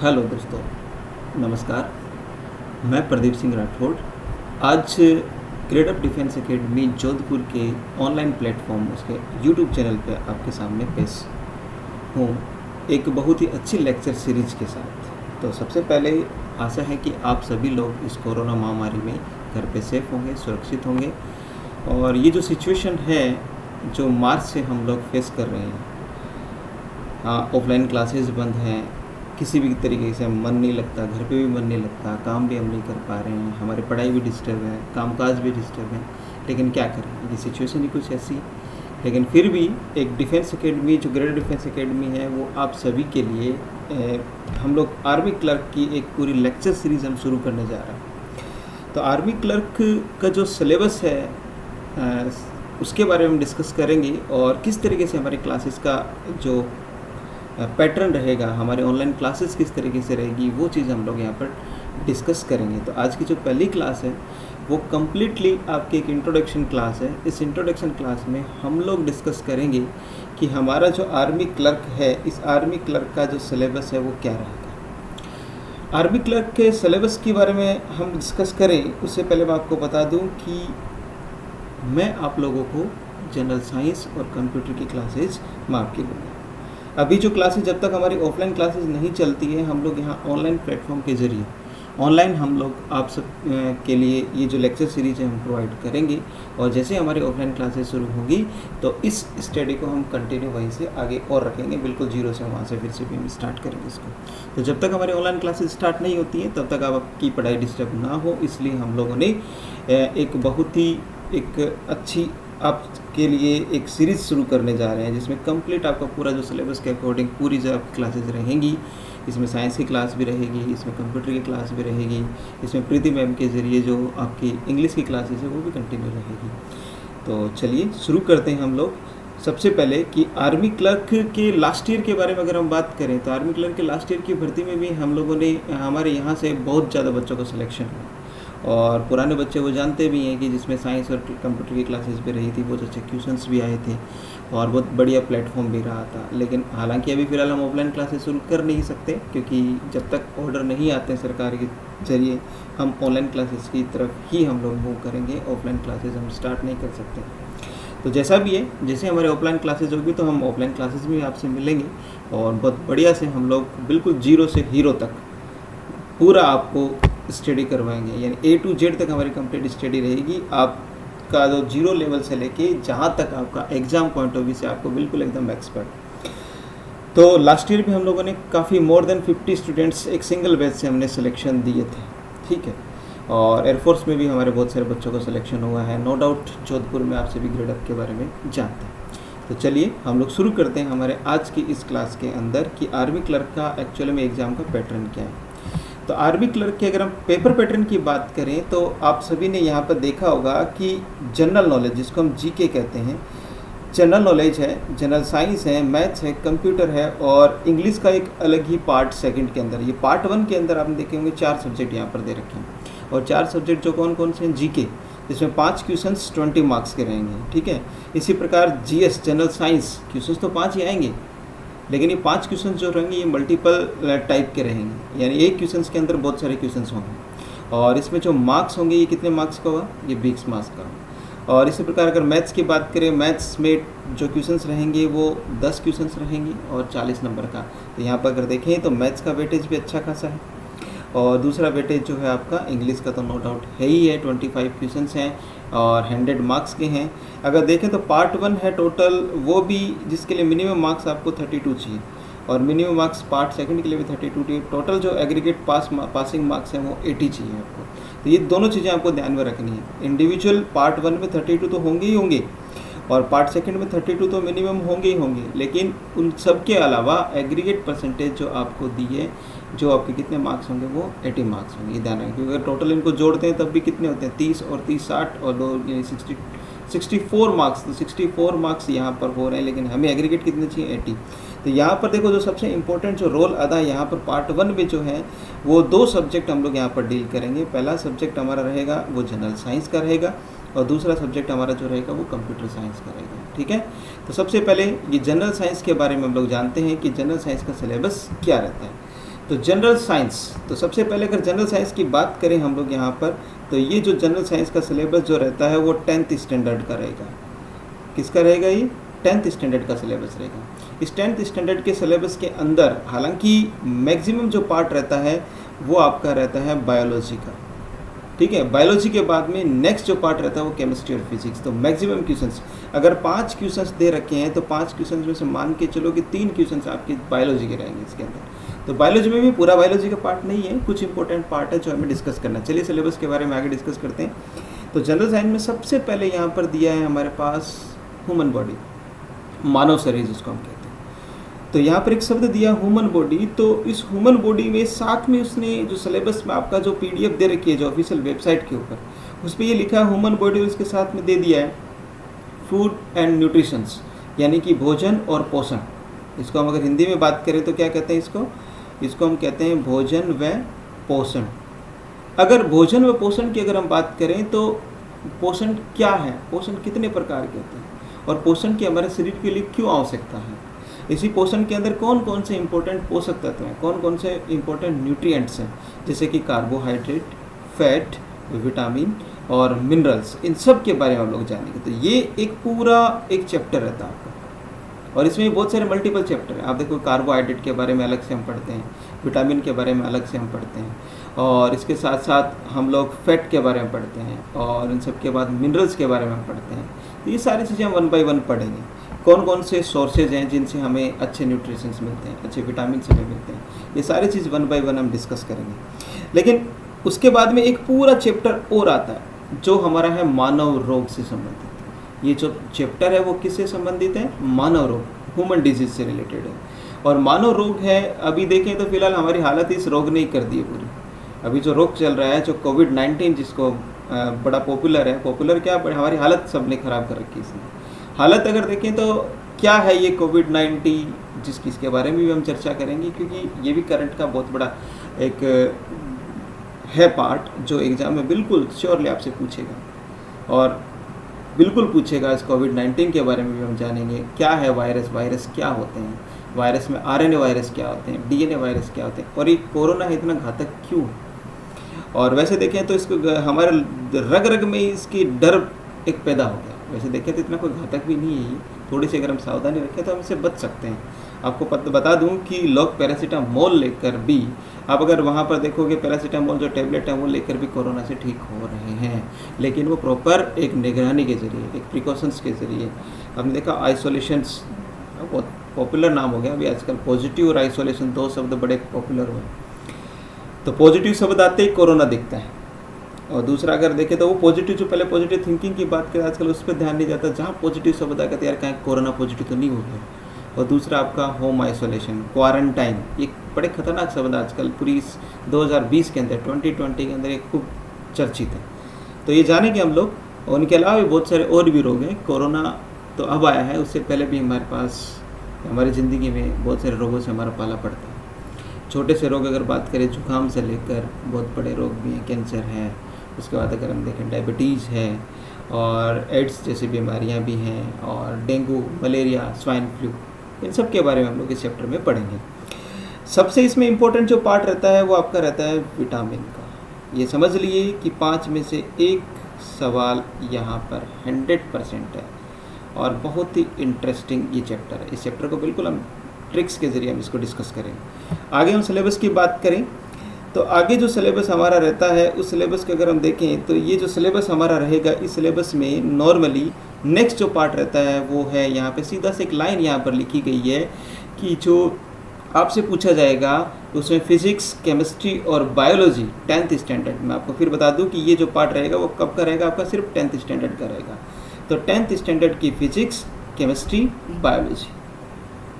Hello दोस्तों, नमस्कार। मैं प्रदीप सिंह राठौड़। आज grade up defence academy Jodhpur के ऑनलाइन प्लेटफॉर्म उसके यूट्यूब चैनल पे आपके सामने पेश हूँ एक बहुत ही अच्छी लेक्चर सीरीज के साथ। तो सबसे पहले आशा है कि आप सभी लोग इस कोरोना महामारी में घर पे सेफ होंगे, सुरक्षित होंगे। और ये जो सिचुएशन है जो मार्च से हम लोग फेस कर रहे हैं, ऑफलाइन क्लासेस बंद हैं, किसी भी तरीके से मन नहीं लगता, घर पे भी मन नहीं लगता, काम भी हम नहीं कर पा रहे हैं, हमारी पढ़ाई भी डिस्टर्ब है, कामकाज भी डिस्टर्ब है। लेकिन क्या करें, ये सिचुएशन ही कुछ ऐसी है। लेकिन फिर भी एक डिफेंस एकेडमी जो ग्रेड डिफेंस एकेडमी है वो आप सभी के लिए हम लोग आर्मी क्लर्क की एक पूरी लेक्चर सीरीज़ हम शुरू करने जा रहे हैं। तो आर्मी क्लर्क का जो सिलेबस है उसके बारे में हम डिस्कस करेंगे और किस तरीके से हमारी क्लासेस का जो पैटर्न रहेगा, हमारे ऑनलाइन क्लासेस किस तरीके से रहेगी, वो चीज़ हम लोग यहाँ पर डिस्कस करेंगे। तो आज की जो पहली क्लास है वो कम्प्लीटली आपकी एक इंट्रोडक्शन क्लास है। इस इंट्रोडक्शन क्लास में हम लोग डिस्कस करेंगे कि हमारा जो आर्मी क्लर्क है, इस आर्मी क्लर्क का जो सिलेबस है वो क्या रहेगा। आर्मी क्लर्क के सिलेबस के बारे में हम डिस्कस करें उससे पहले मैं आपको बता दूँ कि मैं आप लोगों को जनरल साइंस और कंप्यूटर की क्लासेज माफ की लूँगा। अभी जो क्लासेज, जब तक हमारी ऑफलाइन क्लासेज नहीं चलती है, हम लोग यहाँ ऑनलाइन प्लेटफॉर्म के ज़रिए ऑनलाइन हम लोग आप सब के लिए ये जो लेक्चर सीरीज है हम प्रोवाइड करेंगे। और जैसे हमारी ऑफलाइन क्लासेज शुरू होगी तो इस स्टडी को हम कंटिन्यू वहीं से आगे और रखेंगे, बिल्कुल जीरो से, वहाँ से फिर से भी हम स्टार्ट करेंगे इसको। तो जब तक हमारी ऑनलाइन क्लासेज स्टार्ट नहीं होती हैं तब तक आपकी पढ़ाई डिस्टर्ब ना हो, इसलिए हम लोगों ने एक बहुत ही एक अच्छी आपके लिए एक सीरीज़ शुरू करने जा रहे हैं जिसमें कंप्लीट आपका पूरा जो सिलेबस के अकॉर्डिंग पूरी जो आपकी क्लासेज रहेंगी। इसमें साइंस की क्लास भी रहेगी, इसमें कंप्यूटर की क्लास भी रहेगी, इसमें प्रीति मैम के ज़रिए जो आपकी इंग्लिश की क्लासेज है वो भी कंटिन्यू रहेगी। तो चलिए शुरू करते हैं हम लोग। सबसे पहले कि आर्मी क्लर्क के लास्ट ईयर के बारे में अगर हम बात करें तो आर्मी क्लर्क के लास्ट ईयर की भर्ती में भी हम लोगों ने हमारे यहाँ से बहुत ज़्यादा बच्चों का सिलेक्शन हुआ। और पुराने बच्चे वो जानते भी हैं कि जिसमें साइंस और कंप्यूटर की क्लासेस भी रही थी, बहुत अच्छे क्वेश्चंस भी आए थे और बहुत बढ़िया प्लेटफॉर्म भी रहा था। लेकिन हालांकि अभी फ़िलहाल हम ऑफलाइन क्लासेस शुरू कर नहीं सकते क्योंकि जब तक ऑर्डर नहीं आते हैं सरकार के ज़रिए, हम ऑनलाइन क्लासेस की तरफ ही हम लोग मूव करेंगे। ऑफलाइन क्लासेस हम स्टार्ट नहीं कर सकते। तो जैसा भी है, जैसे हमारे ऑफलाइन क्लासेज होगी तो हम ऑफलाइन क्लासेस में आपसे मिलेंगे और बहुत बढ़िया से हम लोग बिल्कुल जीरो से हीरो तक पूरा आपको स्टडी करवाएंगे। यानी A to Z तक हमारी कंप्लीट स्टडी रहेगी। आपका जो जीरो लेवल से लेके जहाँ तक आपका एग्ज़ाम पॉइंट ऑफ व्यू से आपको बिल्कुल एकदम एक्सपर्ट। तो लास्ट ईयर भी हम लोगों ने काफ़ी मोर देन 50 स्टूडेंट्स एक सिंगल बैच से हमने सिलेक्शन दिए थे, ठीक है। और एयरफोर्स में भी हमारे बहुत सारे बच्चों का सिलेक्शन हुआ है। नो डाउट जोधपुर में आप सभी ग्रेड अप के बारे में जानते हैं। तो चलिए हम लोग शुरू करते हैं हमारे आज की इस क्लास के अंदर कि आर्मी क्लर्क का एक्चुअली में एग्ज़ाम का पैटर्न क्या है। तो आर्मी क्लर्क की अगर हम पेपर पैटर्न की बात करें तो आप सभी ने यहाँ पर देखा होगा कि जनरल नॉलेज, जिसको हम जीके कहते हैं, जनरल नॉलेज है, जनरल साइंस है, मैथ्स है, कंप्यूटर है और इंग्लिश का एक अलग ही पार्ट सेकंड के अंदर। ये पार्ट 1 के अंदर आपने देखे होंगे 4 सब्जेक्ट यहाँ पर दे रखे हैं और 4 सब्जेक्ट जो कौन कौन से हैं, जीके, जिसमें 5 क्वेश्चंस 20 मार्क्स के रहेंगे, ठीक है। इसी प्रकार जीएस जनरल साइंस क्वेश्चंस तो 5 ही आएंगे, लेकिन ये 5 क्वेश्चन जो रहेंगे ये मल्टीपल टाइप के रहेंगे, यानी एक क्वेश्चन के अंदर बहुत सारे क्वेश्चन होंगे। और इसमें जो मार्क्स होंगे ये कितने मार्क्स का होगा, ये 20 मार्क्स का। और इसी प्रकार अगर मैथ्स की बात करें, मैथ्स में जो क्वेश्चंस रहेंगे वो 10 क्वेश्चंस रहेंगे और 40 नंबर का। तो यहाँ पर अगर देखें तो मैथ्स का वेटेज भी अच्छा खासा है। और दूसरा वेटेज जो है आपका इंग्लिश का तो नो डाउट है ही है, 25 क्वेश्चंस हैं और 100 मार्क्स के हैं। अगर देखें तो पार्ट 1 है टोटल, वो भी जिसके लिए मिनिमम मार्क्स आपको 32 चाहिए और मिनिमम मार्क्स पार्ट सेकंड के लिए भी 32 चाहिए। टोटल जो एग्रीगेट पासिंग मार्क्स हैं वो 80 चाहिए आपको। तो ये दोनों चीज़ें आपको ध्यान में रखनी है। इंडिविजुअल पार्ट 1 में 32 तो होंगे ही होंगे और पार्ट सेकंड में 32 तो मिनिमम होंगे ही होंगे, लेकिन उन सब के अलावा एग्रीगेट परसेंटेज जो आपको दी है, जो आपके कितने मार्क्स होंगे वो 80 मार्क्स होंगे। ये ध्यान रखें क्योंकि अगर टोटल इनको जोड़ते हैं तब भी कितने होते हैं, 30 और 30 60 और 2 यानी 64 मार्क्स। तो 64 मार्क्स यहाँ पर हो रहे हैं, लेकिन हमें एग्रीगेट कितने चाहिए, 80। तो यहाँ पर देखो जो सबसे इम्पोर्टेंट जो रोल अदा है यहाँ पर पार्ट 1 में जो है वो 2 सब्जेक्ट हम लोग यहाँ पर डील करेंगे। पहला सब्जेक्ट हमारा रहेगा वो जनरल साइंस का रहेगा और दूसरा सब्जेक्ट हमारा जो रहेगा वो कंप्यूटर साइंस का रहेगा, ठीक है। तो सबसे पहले ये जनरल साइंस के बारे में हम लोग जानते हैं कि जनरल साइंस का सिलेबस क्या रहता है। तो जनरल साइंस, तो सबसे पहले अगर जनरल साइंस की बात करें हम लोग यहाँ पर, तो ये जो जनरल साइंस का सिलेबस जो रहता है वो 10th स्टैंडर्ड का रहेगा। किसका रहेगा ये? 10th स्टैंडर्ड का सिलेबस रहेगा। इस 10th स्टैंडर्ड के सिलेबस के अंदर हालांकि मैक्सिमम जो पार्ट रहता है वो आपका रहता है बायोलॉजी का, ठीक है। बायोलॉजी के बाद में नेक्स्ट जो पार्ट रहता है वो केमिस्ट्री और फिजिक्स। तो मैक्सिमम क्वेश्चंस, अगर 5 क्वेश्चंस दे रखे हैं तो 5 क्वेश्चंस में से मान के चलो कि 3 क्वेश्चंस आपके बायोलॉजी के रहेंगे इसके अंदर। तो बायोलॉजी में भी पूरा बायोलॉजी का पार्ट नहीं है, कुछ इंपॉर्टेंट पार्ट है जो हमें डिस्कस करना है। चलिए सिलेबस के बारे में आगे डिस्कस करते हैं। तो जनरल साइंस में सबसे पहले यहाँ पर दिया है हमारे पास ह्यूमन बॉडी, मानव शरीर जिसको हम कहते हैं। तो यहाँ पर एक शब्द दिया ह्यूमन बॉडी, तो इस ह्यूमन बॉडी में साथ में उसने जो सिलेबस में आपका जो PDF दे रखी है जो ऑफिशियल वेबसाइट के ऊपर, उस पर ये लिखा है ह्यूमन बॉडी, और उसके साथ में दे दिया है फूड एंड न्यूट्रिशंस, यानी कि भोजन और पोषण। इसको हम अगर हिंदी में बात करें तो क्या कहते हैं इसको हम कहते हैं भोजन व पोषण। अगर भोजन व पोषण की अगर हम बात करें तो पोषण क्या है, पोषण कितने प्रकार के होते हैं और पोषण की हमारे शरीर के लिए क्यों आवश्यकता है, इसी पोषण के अंदर कौन कौन से इंपॉर्टेंट पोषक तत्व हैं, कौन कौन से इंपॉर्टेंट न्यूट्रिएंट्स हैं, जैसे कि कार्बोहाइड्रेट, फैट, विटामिन और मिनरल्स, इन सब के बारे में हम लोग जानेंगे। तो ये एक पूरा एक चैप्टर रहता है आपका, और इसमें बहुत सारे मल्टीपल चैप्टर हैं। आप देखो कार्बोहाइड्रेट के बारे में अलग से हम पढ़ते हैं, विटामिन के बारे में अलग से हम पढ़ते हैं, और इसके साथ साथ हम लोग फैट के बारे में पढ़ते हैं, और इन सब के बाद मिनरल्स के बारे में हम पढ़ते हैं। तो ये सारी चीज़ें हम 1 बाय 1 पढ़ेंगे। कौन कौन से सोर्सेज हैं जिनसे हमें अच्छे न्यूट्रिशंस मिलते हैं, अच्छे विटामिन हमें मिलते हैं, ये सारी चीज़ 1 बाय 1 हम डिस्कस करेंगे। लेकिन उसके बाद में एक पूरा चैप्टर और आता है जो हमारा है मानव रोग से संबंधित। ये जो चैप्टर है वो किससे संबंधित है? मानव रोग, ह्यूमन डिजीज से रिलेटेड है। और मानव रोग है, अभी देखें तो फिलहाल हमारी हालत इस रोग ने ही कर दी है पूरी। अभी जो रोग चल रहा है, जो कोविड-19 जिसको बड़ा पॉपुलर है, पॉपुलर क्या, हमारी हालत सबने ख़राब कर रखी है इसने। हालत अगर देखें तो क्या है ये कोविड-19, जिसके बारे में भी हम चर्चा करेंगे, क्योंकि ये भी करंट का बहुत बड़ा एक है पार्ट जो एग्ज़ाम में बिल्कुल श्योरली आपसे पूछेगा, और बिल्कुल पूछेगा। इस कोविड-19 के बारे में भी हम जानेंगे, क्या है वायरस, वायरस क्या होते हैं, वायरस में RNA वायरस क्या होते हैं, DNA वायरस क्या होते हैं, और ये कोरोना इतना घातक क्यों है। और वैसे देखें तो इसको हमारे रग रग में इसकी डर एक पैदा हो गया। वैसे देखें तो इतना कोई घातक भी नहीं है ये, थोड़ी सी अगर हम सावधानी रखें तो हम इससे बच सकते हैं। आपको बता दूं कि लोग पैरासीटामोल लेकर भी, आप अगर वहाँ पर देखोगे पैरासीटामोल जो टैबलेट है वो लेकर भी कोरोना से ठीक हो रहे हैं, लेकिन वो प्रॉपर एक निगरानी के ज़रिए, एक प्रिकॉशंस के ज़रिए। हमने देखा आइसोलेशंस बहुत पॉपुलर नाम हो गया अभी आजकल, पॉजिटिव और आइसोलेशन 2 शब्द बड़े पॉपुलर हुए। तो पॉजिटिव शब्द आते ही कोरोना दिखता है, और दूसरा अगर देखें तो वो पॉजिटिव, जो पहले पॉजिटिव थिंकिंग की बात करें आजकल उस पर ध्यान नहीं जाता, जहाँ पॉजिटिव शब्द आकर यार कहीं कोरोना पॉजिटिव तो नहीं हो गया। और दूसरा आपका होम आइसोलेशन, क्वारंटाइन, ये बड़े खतरनाक शब्द आजकल पूरी इस 2020 के अंदर, 2020 के अंदर ये खूब चर्चित है। तो ये जानेंगे हम लोग। और उनके अलावा भी बहुत सारे और भी रोग हैं। कोरोना तो अब आया है, उससे पहले भी हमारे पास हमारी ज़िंदगी में बहुत सारे रोगों से हमारा पाला पड़ता है। छोटे से रोग अगर बात करें, जुकाम से लेकर बहुत बड़े रोग भी हैं, कैंसर है, उसके बाद अगर हम देखें डायबिटीज़ है, और एड्स जैसी बीमारियां भी हैं, और डेंगू, मलेरिया, स्वाइन फ्लू, इन सब के बारे में हम लोग इस चैप्टर में पढ़ेंगे। सबसे इसमें इम्पोर्टेंट जो पार्ट रहता है वो आपका रहता है विटामिन का। ये समझ लिए कि 5 में से 1 सवाल यहाँ पर 100% है, और बहुत ही इंटरेस्टिंग ये चैप्टर है। इस चैप्टर को बिल्कुल हम ट्रिक्स के ज़रिए हम इसको डिस्कस करेंगे। आगे हम सिलेबस की बात करें तो आगे जो सिलेबस हमारा रहता है उस सिलेबस के अगर हम देखें तो ये जो सिलेबस हमारा रहेगा, इस सिलेबस में नॉर्मली नेक्स्ट जो पार्ट रहता है वो है यहाँ पे सीधा से एक लाइन यहाँ पर लिखी गई है कि जो आपसे पूछा जाएगा उसमें फिजिक्स, केमिस्ट्री और बायोलॉजी 10th स्टैंडर्ड में। आपको फिर बता दूं कि ये जो पार्ट रहेगा वो कब का रहेगा, आपका सिर्फ 10th स्टैंडर्ड का रहेगा। तो 10th स्टैंडर्ड की फिजिक्स, केमिस्ट्री, बायोलॉजी,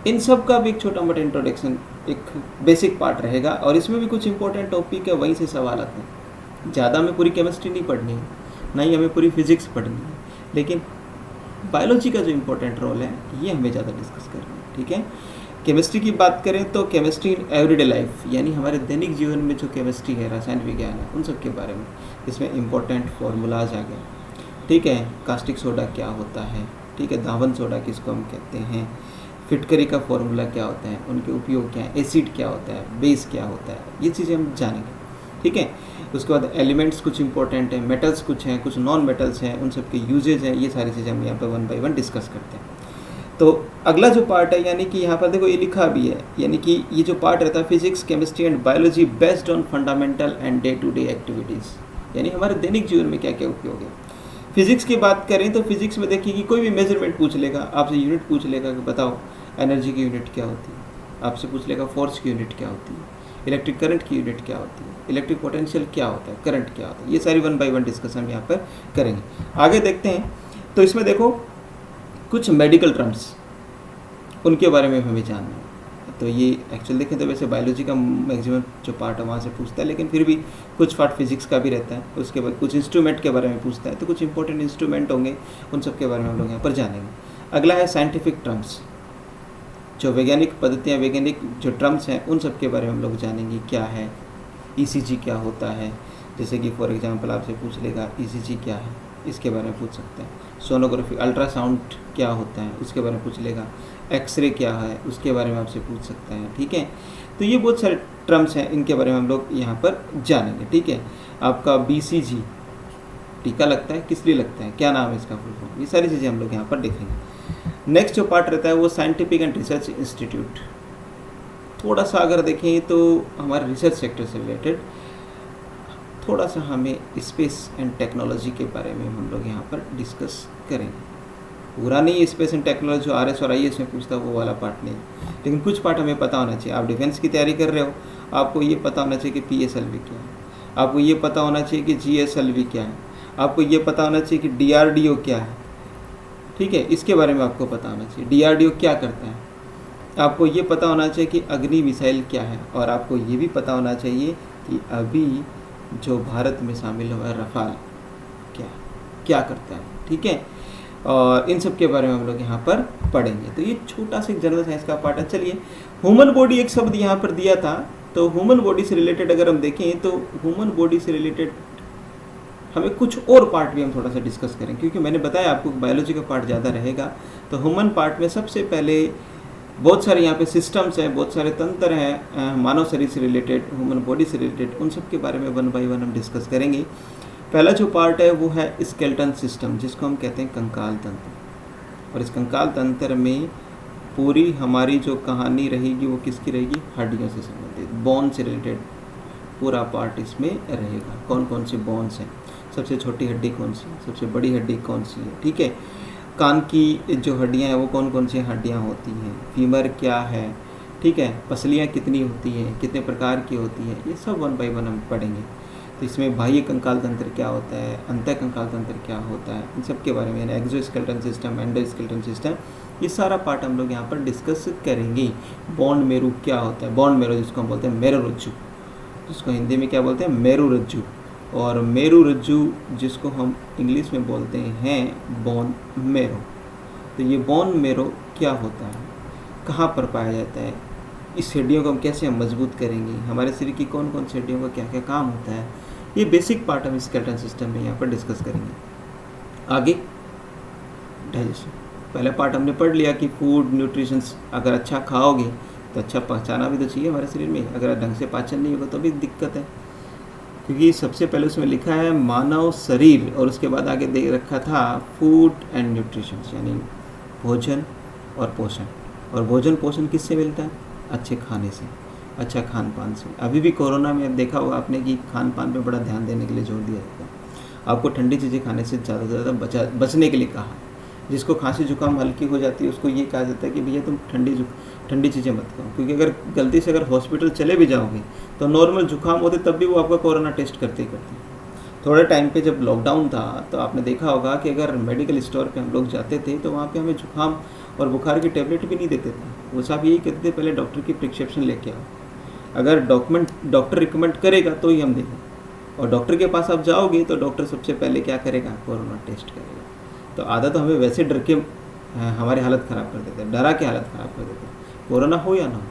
इन सब का भी एक छोटा मोटा इंट्रोडक्शन, एक बेसिक पार्ट रहेगा। और इसमें भी कुछ इंपॉर्टेंट टॉपिक है, वहीं से सवाल आते हैं। ज़्यादा हमें पूरी केमिस्ट्री नहीं पढ़नी है, ना ही हमें पूरी फिजिक्स पढ़नी है, लेकिन बायोलॉजी का जो इम्पोर्टेंट रोल है ये हमें ज़्यादा डिस्कस करना है, ठीक है। केमिस्ट्री की बात करें तो केमिस्ट्री इन एवरीडे लाइफ, यानी हमारे दैनिक जीवन में जो केमिस्ट्री है, रसायन विज्ञान है, उन सब के बारे में इसमें इम्पोर्टेंट फार्मूलाज आ गए, ठीक है। कास्टिक सोडा क्या होता है, ठीक है, दावन सोडा किसको हम कहते हैं, फिटकरी का फॉर्मूला क्या होता है, उनके उपयोग क्या है, एसिड क्या होता है, बेस क्या होता है, ये चीज़ें हम जानेंगे। ठीक है, उसके बाद एलिमेंट्स कुछ इंपॉर्टेंट है, मेटल्स कुछ हैं, कुछ नॉन मेटल्स हैं, उन सब के यूजेज हैं, ये सारी चीज़ें हम यहाँ पर 1 बाय 1 डिस्कस करते हैं। तो अगला जो पार्ट है, यानी कि यहाँ पर देखो ये लिखा भी है, यानी कि ये जो पार्ट रहता है physics, chemistry and biology based on fundamental and day to day activities, यानी हमारे दैनिक जीवन में क्या क्या उपयोग है। फिजिक्स की बात करें तो फिजिक्स में देखिए कि कोई भी मेजरमेंट पूछ लेगा आपसे, यूनिट पूछ लेगा कि बताओ एनर्जी की यूनिट क्या होती है, आपसे पूछ लेगा फोर्स की यूनिट क्या होती है, इलेक्ट्रिक करंट की यूनिट क्या होती है, इलेक्ट्रिक पोटेंशियल क्या होता है, करंट क्या होता है, ये सारी 1 बाय 1 डिस्कशन हम यहाँ पर करेंगे। आगे देखते हैं, तो इसमें देखो कुछ मेडिकल टर्म्स, उनके बारे में हमें जानना है। तो ये एक्चुअल देखें तो वैसे बायोलॉजी का मैक्सिमम जो पार्ट है वहाँ से पूछता है, लेकिन फिर भी कुछ पार्ट फिजिक्स का भी रहता है। उसके बाद कुछ इंस्ट्रूमेंट के बारे में पूछता है, तो कुछ इंपॉर्टेंट इंस्ट्रूमेंट होंगे, उन सब के बारे में हम लोग यहाँ पर जानेंगे। अगला है साइंटिफिक टर्म्स, जो वैज्ञानिक पद्धतियाँ, वैज्ञानिक जो टर्म्स हैं, उन सब के बारे में हम लोग जानेंगे। क्या है ईसीजी, क्या होता है, जैसे कि फॉर एग्जांपल आपसे पूछ लेगा ईसीजी क्या है, इसके बारे में पूछ सकते हैं। सोनोग्राफी, अल्ट्रासाउंड क्या होता है, उसके बारे में पूछ लेगा। एक्सरे क्या है, उसके बारे में आपसे पूछ सकते हैं। ठीक है, तो ये बहुत सारे टर्म्स हैं, इनके बारे में हम लोग यहाँ पर जानेंगे। ठीक है, आपका बीसीजी टीका लगता है, किस लिए लगता है, क्या नाम है इसका फुल फॉर्म, ये सारी चीज़ें हम लोग यहाँ पर देखेंगे। नेक्स्ट जो पार्ट रहता है वो साइंटिफिक एंड रिसर्च इंस्टीट्यूट। थोड़ा सा अगर देखें तो हमारे रिसर्च सेक्टर से रिलेटेड थोड़ा सा हमें स्पेस एंड टेक्नोलॉजी के बारे में हम लोग यहाँ पर डिस्कस करेंगे। पूरा नहीं, स्पेस एंड टेक्नोलॉजी जो आरएस और आईएएस में पूछता है वो वाला पार्ट नहीं, लेकिन कुछ पार्ट हमें पता होना चाहिए। आप डिफेंस की तैयारी कर रहे हो, आपको ये पता होना चाहिए कि पीएसएलवी क्या है, आपको ये पता होना चाहिए कि जीएसएलवी क्या है, आपको ये पता होना चाहिए कि डीआरडीओ क्या है। ठीक है, इसके बारे में आपको पता होना चाहिए डीआरडीओ क्या करता है। आपको ये पता होना चाहिए कि अग्नि मिसाइल क्या है, और आपको ये भी पता होना चाहिए कि अभी जो भारत में शामिल हुआ है रफाल क्या करता है। ठीक है, और इन सब के बारे में हम लोग यहाँ पर पढ़ेंगे। तो ये छोटा सा जनरल साइंस का पार्ट है। चलिए, ह्यूमन बॉडी एक शब्द यहाँ पर दिया था, तो ह्यूमन बॉडी से रिलेटेड अगर हम देखें तो ह्यूमन बॉडी से रिलेटेड हमें कुछ और पार्ट भी हम थोड़ा सा डिस्कस करें, क्योंकि मैंने बताया आपको बायोलॉजी का पार्ट ज़्यादा रहेगा। तो ह्यूमन पार्ट में सबसे पहले बहुत सारे यहाँ पे सिस्टम्स हैं, बहुत सारे तंत्र हैं मानव शरीर से रिलेटेड, ह्यूमन बॉडी से रिलेटेड, उन सब के बारे में 1 बाय 1 हम डिस्कस करेंगे। पहला जो पार्ट है वो है स्केलेटन सिस्टम, जिसको हम कहते हैं कंकाल तंत्र। और इस कंकाल तंत्र में पूरी हमारी जो कहानी रहेगी वो किसकी रहेगी, हड्डियों से संबंधित, बोन से रिलेटेड पूरा पार्ट इसमें रहेगा। कौन कौन से बोन्स हैं, सबसे छोटी हड्डी कौन सी है, सबसे बड़ी हड्डी कौन सी है। ठीक है, कान की जो हड्डियाँ हैं वो कौन कौन सी हड्डियाँ होती हैं, फीमर क्या है, ठीक है, पसलियाँ कितनी होती हैं, कितने प्रकार की होती हैं, ये सब 1 बाय 1 हम पढ़ेंगे। तो इसमें बाह्य कंकाल तंत्र क्या होता है, अंतः कंकाल तंत्र क्या होता है, इन सब के बारे में, एक्सोस्केलेटन सिस्टम, एंडोस्केलेटन सिस्टम, ये सारा पार्ट हम लोग यहाँ पर डिस्कस करेंगे। बोन मेरो क्या होता है, बोन मेरो जिसको हम बोलते हैं मेरुरज्जु, जिसको हिंदी में क्या बोलते हैं मेरुरज्जु, और मेरुरज्जु जिसको हम इंग्लिश में बोलते हैं बोन मेरो। तो ये बोन मेरो क्या होता है, कहाँ पर पाया जाता है, इस हड्डियों को हम कैसे हम मजबूत करेंगे, हमारे शरीर की कौन कौन सी हड्डियों का क्या क्या काम होता है, ये बेसिक पार्ट हम स्केलेटन सिस्टम में यहाँ पर डिस्कस करेंगे। आगे डाइजेशन, पहले पार्ट हमने पढ़ लिया कि फूड न्यूट्रिशन, अगर अच्छा खाओगे तो अच्छा पहचाना भी तो चाहिए हमारे शरीर में, अगर ढंग से पाचन नहीं होगा तो भी दिक्कत है, क्योंकि सबसे पहले उसमें लिखा है मानव शरीर, और उसके बाद आगे दे रखा था फूड एंड न्यूट्रिशन, यानी भोजन और पोषण। और भोजन पोषण किससे मिलता है, अच्छे खाने से, अच्छा खान पान से। अभी भी कोरोना में अब देखा होगा आपने कि खान पान पे बड़ा ध्यान देने के लिए जोर दिया जाता है। आपको ठंडी चीज़ें खाने से ज़्यादा से ज़्यादा बचने के लिए कहा। जिसको खांसी जुकाम हल्की हो जाती है उसको ये कहा जाता है कि भैया तुम ठंडी चीज़ें मत खाओ, क्योंकि अगर गलती से अगर हॉस्पिटल चले भी जाओगे तो नॉर्मल जुकाम होते तब भी वो आपका कोरोना टेस्ट करते ही करते हैं। थोड़े टाइम पे जब लॉकडाउन था तो आपने देखा होगा कि अगर मेडिकल स्टोर पे हम लोग जाते थे तो वहाँ पे हमें जुकाम और बुखार की टेबलेट भी नहीं देते थे। वो साहब यही कहते थे पहले डॉक्टर की प्रिस्क्रिप्शन लेके आओ, अगर डॉक्टर रिकमेंड करेगा तो ही हम देंगे। और डॉक्टर के पास आप जाओगे तो डॉक्टर सबसे पहले क्या करेगा, कोरोना टेस्ट करेगा। तो आधा तो हमें वैसे डर के हमारी हालत ख़राब कर देते हैं, डरा के हालत ख़राब कर देते हैं, कोरोना हो या ना हो।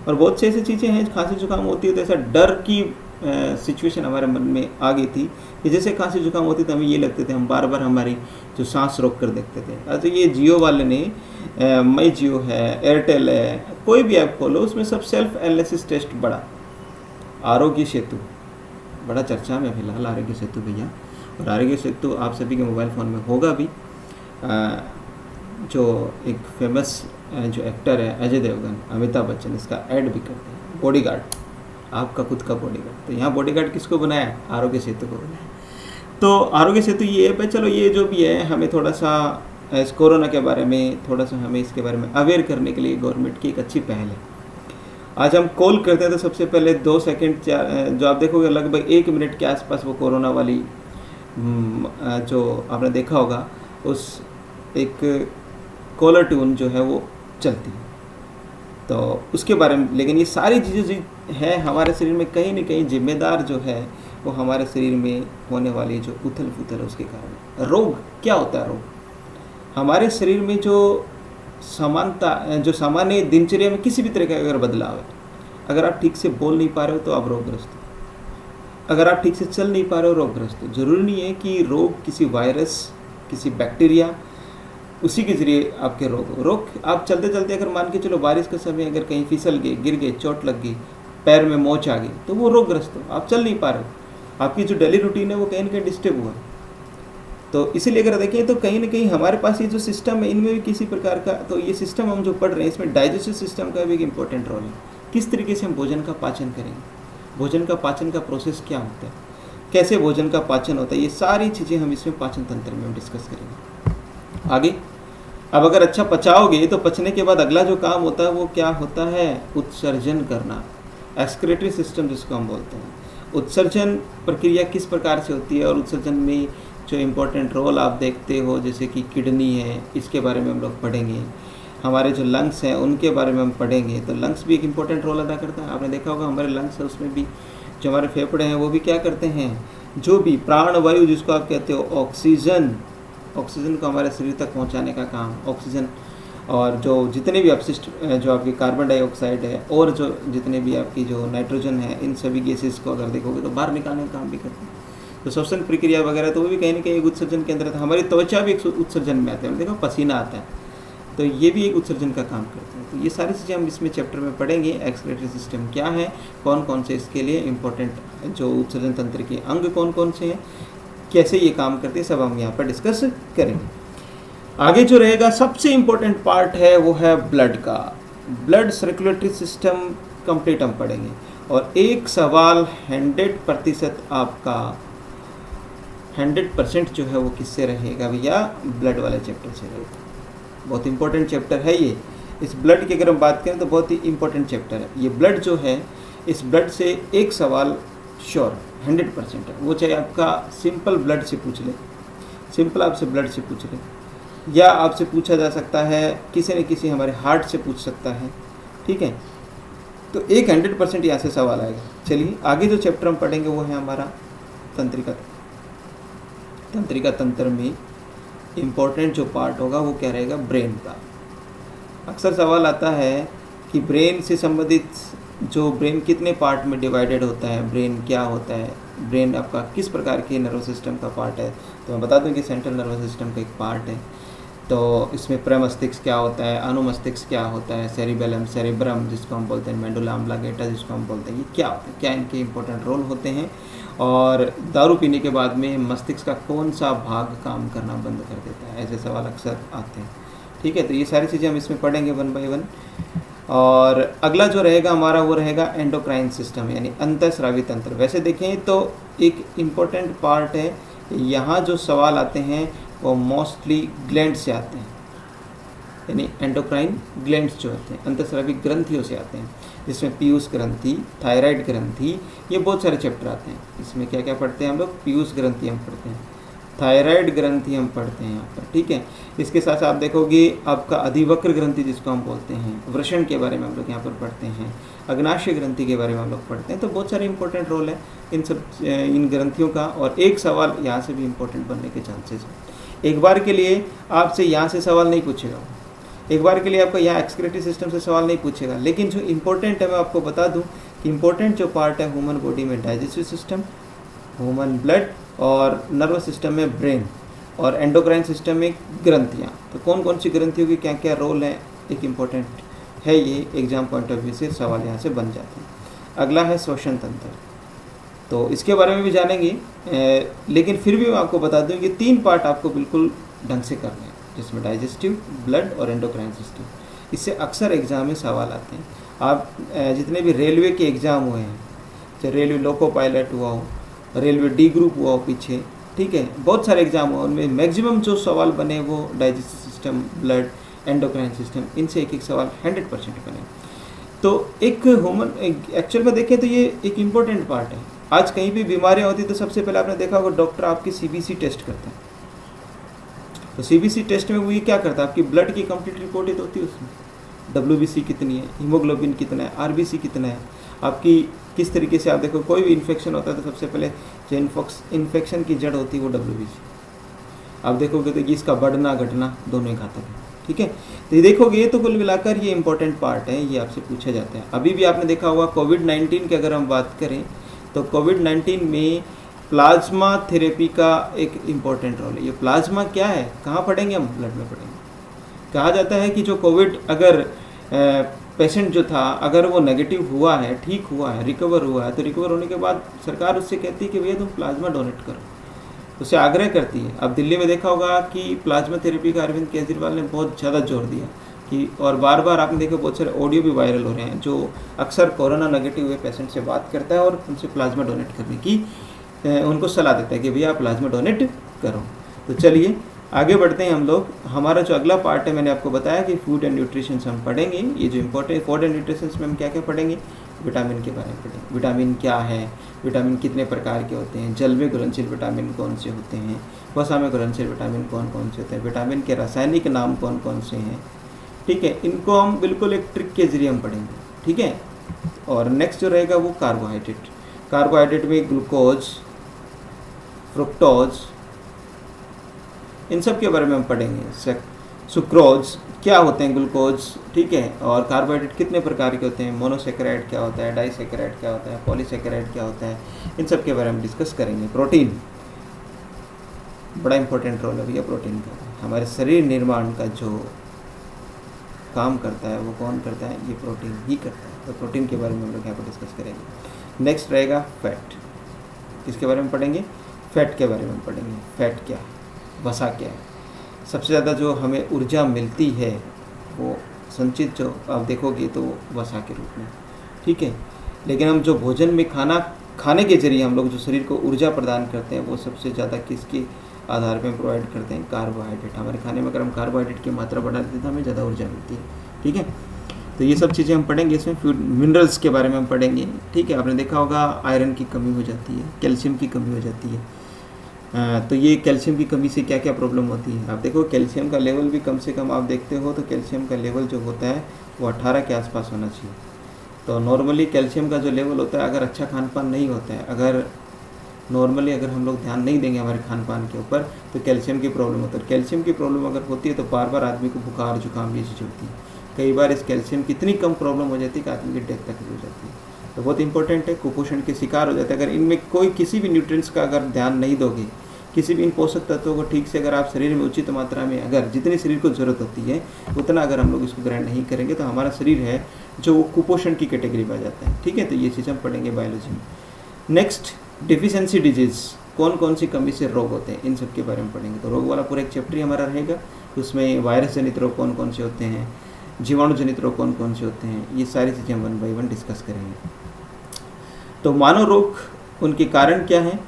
और बहुत सी ऐसी चीज़ें हैं, खांसी जुकाम होती है तो ऐसा डर की सिचुएशन हमारे मन में आ गई थी कि जैसे खांसी जुकाम होती तो हमें ये लगते थे, हम बार बार हमारी जो सांस रोक कर देखते थे। तो ये जियो वाले ने मई जियो है, एयरटेल है, कोई भी ऐप खोलो उसमें सब सेल्फ एनालिसिस टेस्ट बड़ा। आरोग्य सेतु बड़ा चर्चा में फिलहाल, आरोग्य सेतु भैया। और आरोग्य सेतु आप सभी के मोबाइल फ़ोन में होगा भी। जो एक फेमस जो एक्टर है अजय देवगन, अमिताभ बच्चन, इसका ऐड भी करते हैं। बॉडीगार्ड, आपका खुद का बॉडीगार्ड। तो यहाँ बॉडीगार्ड किसको बनाया? आरोग्य सेतु को बनाया। तो आरोग्य सेतु ये है, चलो ये जो भी है, हमें थोड़ा सा इस कोरोना के बारे में थोड़ा सा हमें इसके बारे में अवेयर करने के लिए गवर्नमेंट की एक अच्छी पहल है। आज हम कॉल करते हैं तो सबसे पहले 2 सेकंड जो आप देखोगे लगभग 1 मिनट के आसपास वो कोरोना वाली जो आपने देखा होगा, उस एक कॉलर ट्यून जो है वो चलती है। तो उसके बारे में, लेकिन ये सारी चीज़ें जो है हमारे शरीर में कहीं ना कहीं जिम्मेदार जो है वो हमारे शरीर में होने वाली जो उथल पुथल है उसके कारण। रोग क्या होता है? रोग हमारे शरीर में जो जो सामान्य दिनचर्या में किसी भी तरह का अगर बदलाव है, अगर आप ठीक से बोल नहीं पा रहे हो तो आप रोगग्रस्त हो, अगर आप ठीक से चल नहीं पा रहे हो रोगग्रस्त हो। जरूरी नहीं है कि रोग किसी वायरस, किसी बैक्टीरिया, उसी के जरिए आपके रोग आप चलते चलते अगर मान के चलो बारिश के समय अगर कहीं फिसल गए, गिर गए, चोट लग गई, पैर में मोच आ गई, तो वो रोगग्रस्त हो, आप चल नहीं पा रहे हो, आपकी जो डेली रूटीन है वो कहीं ना कहीं डिस्टर्ब हुआ। तो इसीलिए अगर देखें तो कहीं ना कहीं हमारे पास ये जो सिस्टम है इनमें भी किसी प्रकार का, तो ये सिस्टम हम जो पढ़ रहे हैं इसमें डाइजेस्टिव सिस्टम का भी एक इंपॉर्टेंट रोल है। किस तरीके से हम भोजन का पाचन करेंगे, भोजन का पाचन का प्रोसेस क्या होता है, कैसे भोजन का पाचन होता है, ये सारी चीज़ें हम इसमें पाचन तंत्र में हम डिस्कस करेंगे आगे। अब अगर अच्छा पचाओगे तो पचने के बाद अगला जो काम होता है वो क्या होता है? उत्सर्जन करना, एक्सक्रीटरी सिस्टम जिसको हम बोलते हैं। उत्सर्जन प्रक्रिया किस प्रकार से होती है और उत्सर्जन में जो इम्पोर्टेंट रोल आप देखते हो जैसे कि किडनी है, इसके बारे में हम लोग पढ़ेंगे। हमारे जो लंग्स हैं उनके बारे में हम पढ़ेंगे। तो लंग्स भी एक इम्पोर्टेंट रोल अदा करता है। आपने देखा होगा हमारे लंग्स है उसमें भी जो हमारे फेफड़े हैं वो भी क्या करते हैं, जो भी प्राणवायु जिसको आप कहते हो ऑक्सीजन को हमारे शरीर तक पहुंचाने का काम, ऑक्सीजन और जो जितने भी अपशिष्ट जो आपकी कार्बन डाइऑक्साइड है और जो जितने भी आपकी जो नाइट्रोजन है, इन सभी गैसेस को अगर देखोगे तो बाहर निकालने का काम भी करते हैं। तो श्वसन प्रक्रिया वगैरह तो वो भी कहीं ना कहीं एक उत्सर्जन के अंदर था। हमारी त्वचा भी एक उत्सर्जन में आते हैं, देखो पसीना आता है, तो ये भी एक उत्सर्जन का काम करते हैं। तो ये सारी चीज़ें हम इसमें चैप्टर में पढ़ेंगे। एक्सक्रीटरी सिस्टम क्या है, कौन कौन से इसके लिए इम्पोर्टेंट जो उत्सर्जन तंत्र के अंग कौन कौन से हैं, कैसे ये काम करते हैं, सब हम यहाँ पर डिस्कस करेंगे। आगे जो रहेगा सबसे इम्पोर्टेंट पार्ट है वो है ब्लड का। ब्लड सर्कुलेटरी सिस्टम कंप्लीट हम पढ़ेंगे। और एक सवाल 100% आपका 100% जो है वो किससे रहेगा भैया? ब्लड वाले चैप्टर से रहेगा। बहुत इंपॉर्टेंट चैप्टर है ये। इस ब्लड की अगर हम बात करें तो बहुत ही इंपॉर्टेंट चैप्टर है ये। ब्लड जो है, इस ब्लड से एक सवाल श्योर 100% है, वो चाहे आपका सिंपल ब्लड से पूछ ले, सिंपल आपसे ब्लड से पूछ ले, या आपसे पूछा जा सकता है किसी न किसी हमारे हार्ट से पूछ सकता है, ठीक है। तो एक 100% यहाँ से सवाल आएगा। चलिए आगे जो चैप्टर हम पढ़ेंगे वो है हमारा तंत्रिका। तंत्रिका तंत्र में इम्पोर्टेंट जो पार्ट होगा वो क्या रहेगा? ब्रेन का। अक्सर सवाल आता है कि ब्रेन से संबंधित जो ब्रेन कितने पार्ट में डिवाइडेड होता है, ब्रेन क्या होता है, ब्रेन आपका किस प्रकार के नर्वस सिस्टम का पार्ट है। तो मैं बता दूं कि सेंट्रल नर्वस सिस्टम का एक पार्ट है। तो इसमें प्रमस्तिष्क क्या होता है, अनुमस्तिष्क क्या होता है, सेरिबेलम, सेरिब्रम जिसको हम बोलते हैं, मेडुला ऑब्लिंगेटा जिसको हम बोलते हैं, ये क्या होता है, क्या इनके इंपॉर्टेंट रोल होते हैं। और दारू पीने के बाद में मस्तिष्क का कौन सा भाग काम करना बंद कर देता है, ऐसे सवाल अक्सर आते हैं, ठीक है। तो ये सारी चीज़ें हम इसमें पढ़ेंगे 1 बाय 1। और अगला जो रहेगा हमारा वो रहेगा एंडोक्राइन सिस्टम, यानी अंतःस्रावी तंत्र। वैसे देखें तो एक इम्पोर्टेंट पार्ट है, यहाँ जो सवाल आते हैं वो मोस्टली ग्लैंड से आते हैं, यानी एंडोक्राइन ग्लैंड्स जो होते हैं अंतःस्रावी ग्रंथियों से आते हैं, जिसमें पीयूष ग्रंथि, थायराइड ग्रंथि, ये बहुत सारे चैप्टर आते हैं। इसमें क्या क्या पढ़ते हैं हम लोग? पीयूष ग्रंथि हम पढ़ते हैं, थायराइड ग्रंथि हम पढ़ते हैं यहाँ पर, ठीक है। इसके साथ आप देखोगे आपका अधिवक्र ग्रंथि जिसको हम बोलते हैं, वृषण के बारे में हम लोग यहाँ पर पढ़ते हैं, अग्नाशय ग्रंथि के बारे में हम लोग पढ़ते हैं। तो बहुत सारे इंपॉर्टेंट रोल है इन ग्रंथियों का। और एक सवाल यहाँ से भी इम्पोर्टेंट बनने के चांसेस हैं। एक बार के लिए आपसे यहाँ से सवाल नहीं पूछेगा, एक बार के लिए आपका यहाँ एक्सक्रीटरी सिस्टम से सवाल नहीं पूछेगा, लेकिन जो इम्पोर्टेंट है मैं आपको बता दूँ इम्पोर्टेंट जो पार्ट है ह्यूमन बॉडी में डाइजेस्टिव सिस्टम, ह्यूमन ब्लड, और नर्वस सिस्टम में ब्रेन, और एंडोक्राइन सिस्टम में ग्रंथियाँ। तो कौन कौन सी ग्रंथियों की क्या क्या रोल है, एक इम्पोर्टेंट है, ये एग्जाम पॉइंट ऑफ व्यू से सवाल यहाँ से बन जाते हैं। अगला है श्वसन तंत्र, तो इसके बारे में भी जानेंगे, लेकिन फिर भी मैं आपको बता दूं कि 3 पार्ट आपको बिल्कुल ढंग से करने हैं, जिसमें डाइजेस्टिव, ब्लड और एंडोक्राइन सिस्टम। इससे अक्सर एग्जाम में सवाल आते हैं। आप जितने भी रेलवे के एग्ज़ाम हुए हैं, चाहे रेलवे लोको पायलट हुआ हो, रेलवे डी ग्रुप हुआ हो पीछे, ठीक है, बहुत सारे एग्जाम हुआ, उनमें मैक्सिमम जो सवाल बने वो digestive system, blood, endocrine system, इनसे एक एक सवाल 100% बने। तो एक ह्यूमन एक्चुअल में देखें तो ये एक इम्पोर्टेंट पार्ट है। आज कहीं भी बीमारियां होती तो सबसे पहले आपने देखा होगा डॉक्टर आपकी सीबीसी टेस्ट करता है। तो सीबीसी टेस्ट में वो ये क्या करता है, आपकी ब्लड की कंप्लीट रिपोर्ट ही तो होती है उसमें, डब्ल्यूबीसी कितनी है, हीमोग्लोबिन कितना है, आरबीसी कितना है, आपकी किस तरीके से, आप देखो कोई भी इन्फेक्शन होता है तो सबसे पहले जो इन्फेक्शन की जड़ होती है वो डब्ल्यूबीसी। आप देखोगे तो इसका बढ़ना घटना दोनों ही घातक है, ठीक है। तो ये देखोगे, ये तो कुल मिलाकर ये इंपॉर्टेंट पार्ट है, ये आपसे पूछा जाता है। अभी भी आपने देखा होगा कोविड-19 की अगर हम बात करें तो कोविड-19 में प्लाज्मा थेरेपी का एक इम्पॉर्टेंट रोल है। ये प्लाज्मा क्या है, कहाँ पढ़ेंगे हम, ब्लड में पढ़ेंगे। कहा जाता है कि जो कोविड अगर पेशेंट जो था अगर वो नेगेटिव हुआ है, ठीक हुआ है, रिकवर हुआ है, तो रिकवर होने के बाद सरकार उससे कहती है कि भैया तुम प्लाज्मा डोनेट करो, उससे आग्रह करती है। अब दिल्ली में देखा होगा कि प्लाज्मा थेरेपी का अरविंद केजरीवाल ने बहुत ज़्यादा जोर दिया कि, और बार बार आपने देखा बहुत सारे ऑडियो भी वायरल हो रहे हैं, जो अक्सर कोरोना नेगेटिव हुए पेशेंट से बात करता है और उनसे प्लाज्मा डोनेट करने की उनको सलाह देता है कि भैया आप प्लाज्मा डोनेट करो। तो चलिए आगे बढ़ते हैं हम लोग। हमारा जो अगला पार्ट है, मैंने आपको बताया कि फूड एंड न्यूट्रिशन हम पढ़ेंगे। ये जो इंपॉर्टेंट फूड एंड न्यूट्रिशन में हम क्या क्या पढ़ेंगे, विटामिन के बारे में पढ़ेंगे। विटामिन क्या है, विटामिन कितने प्रकार के होते हैं, जल में घुलनशील विटामिन कौन से होते हैं, वसा में घुलनशील विटामिन कौन कौन से होते हैं, विटामिन के रासायनिक नाम कौन कौन से हैं, ठीक है। इनको हम बिल्कुल एक ट्रिक के जरिए हम पढ़ेंगे, ठीक है। और नेक्स्ट जो रहेगा वो कार्बोहाइड्रेट। कार्बोहाइड्रेट में ग्लूकोज, फ्रुक्टोज, इन सब के बारे में हम पढ़ेंगे। सुक्रोज क्या होते हैं, ग्लूकोज, ठीक है। और कार्बोहाइड्रेट कितने प्रकार के होते हैं, मोनोसेकेराइड क्या होता है, डाइसेकेराइड क्या होता है, पॉलीसेकेराइड क्या होता है, इन सब के बारे में डिस्कस करेंगे। प्रोटीन बड़ा इंपॉर्टेंट रोल है भैया प्रोटीन का, हमारे शरीर निर्माण का जो काम करता है वो कौन करता है, ये प्रोटीन ही करता है। तो प्रोटीन के बारे में हम लोग यहाँ पर डिस्कस करेंगे। नेक्स्ट रहेगा फैट। किसके बारे में पढ़ेंगे, फैट के बारे में पढ़ेंगे। फैट क्या है, वसा क्या है। सबसे ज़्यादा जो हमें ऊर्जा मिलती है वो संचित जो आप देखोगे तो वसा के रूप में, ठीक है। लेकिन हम जो भोजन में खाने के जरिए हम लोग जो शरीर को ऊर्जा प्रदान करते हैं वो सबसे ज़्यादा किसके आधार पर प्रोवाइड करते हैं, कार्बोहाइड्रेट। हमारे खाने में अगर हम कार्बोहाइड्रेट की मात्रा बढ़ा देते हैं तो हमें ज़्यादा ऊर्जा मिलती है, ठीक है। तो ये सब चीज़ें हम पढ़ेंगे। इसमें फूड मिनरल्स के बारे में हम पढ़ेंगे, ठीक है। आपने देखा होगा आयरन की कमी हो जाती है, कैल्शियम की कमी हो जाती है। तो ये कैल्शियम की कमी से क्या क्या प्रॉब्लम होती है, आप देखो कैल्शियम का लेवल भी कम से कम आप देखते हो तो कैल्शियम का लेवल जो होता है वो 18 के आसपास होना चाहिए। तो नॉर्मली कैल्शियम का जो लेवल होता है, अगर अच्छा खान पान नहीं होता है, अगर नॉर्मली अगर हम लोग ध्यान नहीं देंगे हमारे खान पान के ऊपर तो कैल्शियम की प्रॉब्लम होती है। कैल्शियम की प्रॉब्लम अगर होती है तो बार बार आदमी को बुखार जुकाम ये चीज़ होती है। कई बार इस कैल्शियम की इतनी कम प्रॉब्लम हो जाती है कि आदमी की डेथ तक हो जाती है। तो बहुत इंपॉर्टेंट है, कुपोषण के शिकार हो जाते हैं अगर इनमें कोई किसी भी न्यूट्रिएंट्स का अगर ध्यान नहीं दोगे, किसी भी इन पोषक तत्वों को ठीक से अगर आप शरीर में उचित मात्रा में, अगर जितनी शरीर को ज़रूरत होती है उतना अगर हम लोग इसको ग्रहण नहीं करेंगे तो हमारा शरीर है जो वो कुपोषण की कैटेगरी में आ जाता है, ठीक है। तो ये चीज़ हम पढ़ेंगे बायोलॉजी में। नेक्स्ट डिफिशिएंसी डिजीज़, कौन कौन सी कमी से रोग होते हैं, इन सब के बारे में पढ़ेंगे। तो रोग वाला पूरा एक चैप्टर ही हमारा रहेगा, उसमें वायरस जनित रोग कौन कौन से होते हैं, जीवाणु जनित रोग कौन कौन से होते हैं, ये सारी चीज़ें हम 1 बाय 1 डिस्कस करेंगे। तो मानव रोग, उनके कारण क्या हैं,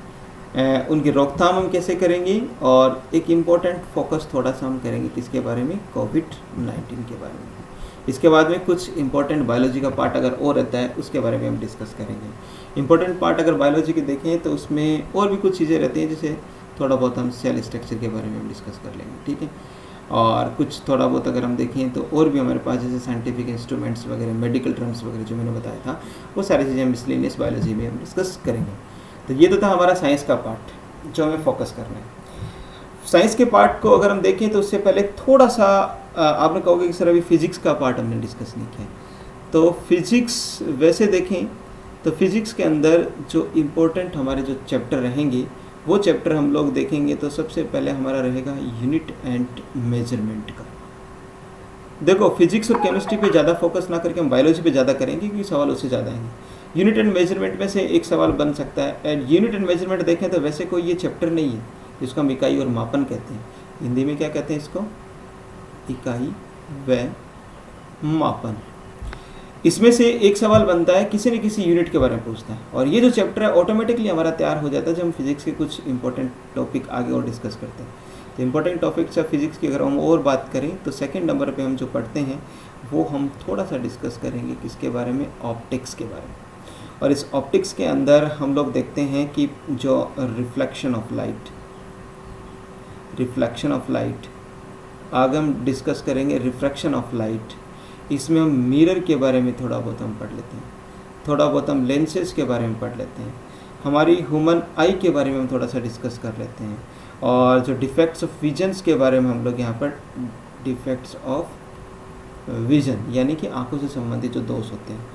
उनकी रोकथाम हम कैसे करेंगे, और एक इम्पॉर्टेंट फोकस थोड़ा सा हम करेंगे किसके बारे में, कोविड-19 के बारे में। इसके बाद में कुछ इंपॉर्टेंट बायोलॉजी का पार्ट अगर और रहता है उसके बारे में हम डिस्कस करेंगे। इंपॉर्टेंट पार्ट अगर बायोलॉजी के देखें तो उसमें और भी कुछ चीज़ें रहती हैं, जैसे थोड़ा बहुत हम सेल स्ट्रक्चर के बारे में हम डिस्कस कर लेंगे, ठीक है। और कुछ थोड़ा बहुत अगर हम देखें तो और भी हमारे पास जैसे साइंटिफिक इंस्ट्रूमेंट्स वगैरह, मेडिकल टर्म्स वगैरह जो मैंने बताया था, वो सारी चीज़ें मिसलेनियस बायोलॉजी में हम डिस्कस करेंगे। तो ये तो था हमारा साइंस का पार्ट जो हमें फोकस करना है। साइंस के पार्ट को अगर हम देखें तो उससे पहले थोड़ा सा आपने कहोगे कि सर अभी फिजिक्स का पार्ट हमने डिस्कस नहीं किया। तो फिजिक्स वैसे देखें तो फिज़िक्स के अंदर जो इम्पोर्टेंट हमारे जो चैप्टर रहेंगे वो चैप्टर हम लोग देखेंगे। तो सबसे पहले हमारा रहेगा यूनिट एंड मेजरमेंट का। देखो फिजिक्स और केमिस्ट्री पे ज़्यादा फोकस ना करके हम बायोलॉजी पे ज़्यादा करेंगे क्योंकि सवाल उससे ज़्यादा आएंगे। यूनिट एंड मेजरमेंट में से एक सवाल बन सकता है। एंड यूनिट एंड मेजरमेंट देखें तो वैसे कोई ये चैप्टर नहीं है जिसको हम इकाई और मापन कहते हैं। हिंदी में क्या कहते हैं इसको? इकाई व मापन। इसमें से एक सवाल बनता है, किसी न किसी यूनिट के बारे में पूछता है, और ये जो चैप्टर है ऑटोमेटिकली हमारा तैयार हो जाता है जब हम फिजिक्स के कुछ इंपॉर्टेंट टॉपिक आगे और डिस्कस करते हैं। तो इंपॉर्टेंट टॉपिक्स ऑफ फिजिक्स की अगर हम और बात करें तो सेकंड नंबर पे हम जो पढ़ते हैं वो हम थोड़ा सा डिस्कस करेंगे किसके बारे में? ऑप्टिक्स के बारे में। और इस ऑप्टिक्स के अंदर हम लोग देखते हैं कि जो रिफ्लेक्शन ऑफ लाइट, आगे हम डिस्कस करेंगे रिफ्रैक्शन ऑफ लाइट। इसमें हम मिरर के बारे में थोड़ा बहुत हम पढ़ लेते हैं, थोड़ा बहुत हम लेंसेज के बारे में पढ़ लेते हैं, हमारी ह्यूमन आई के बारे में हम थोड़ा सा डिस्कस कर लेते हैं, और जो डिफेक्ट्स ऑफ विजन्स के बारे में हम लोग यहाँ पर डिफेक्ट्स ऑफ विजन यानी कि आंखों से संबंधित जो दोष होते हैं,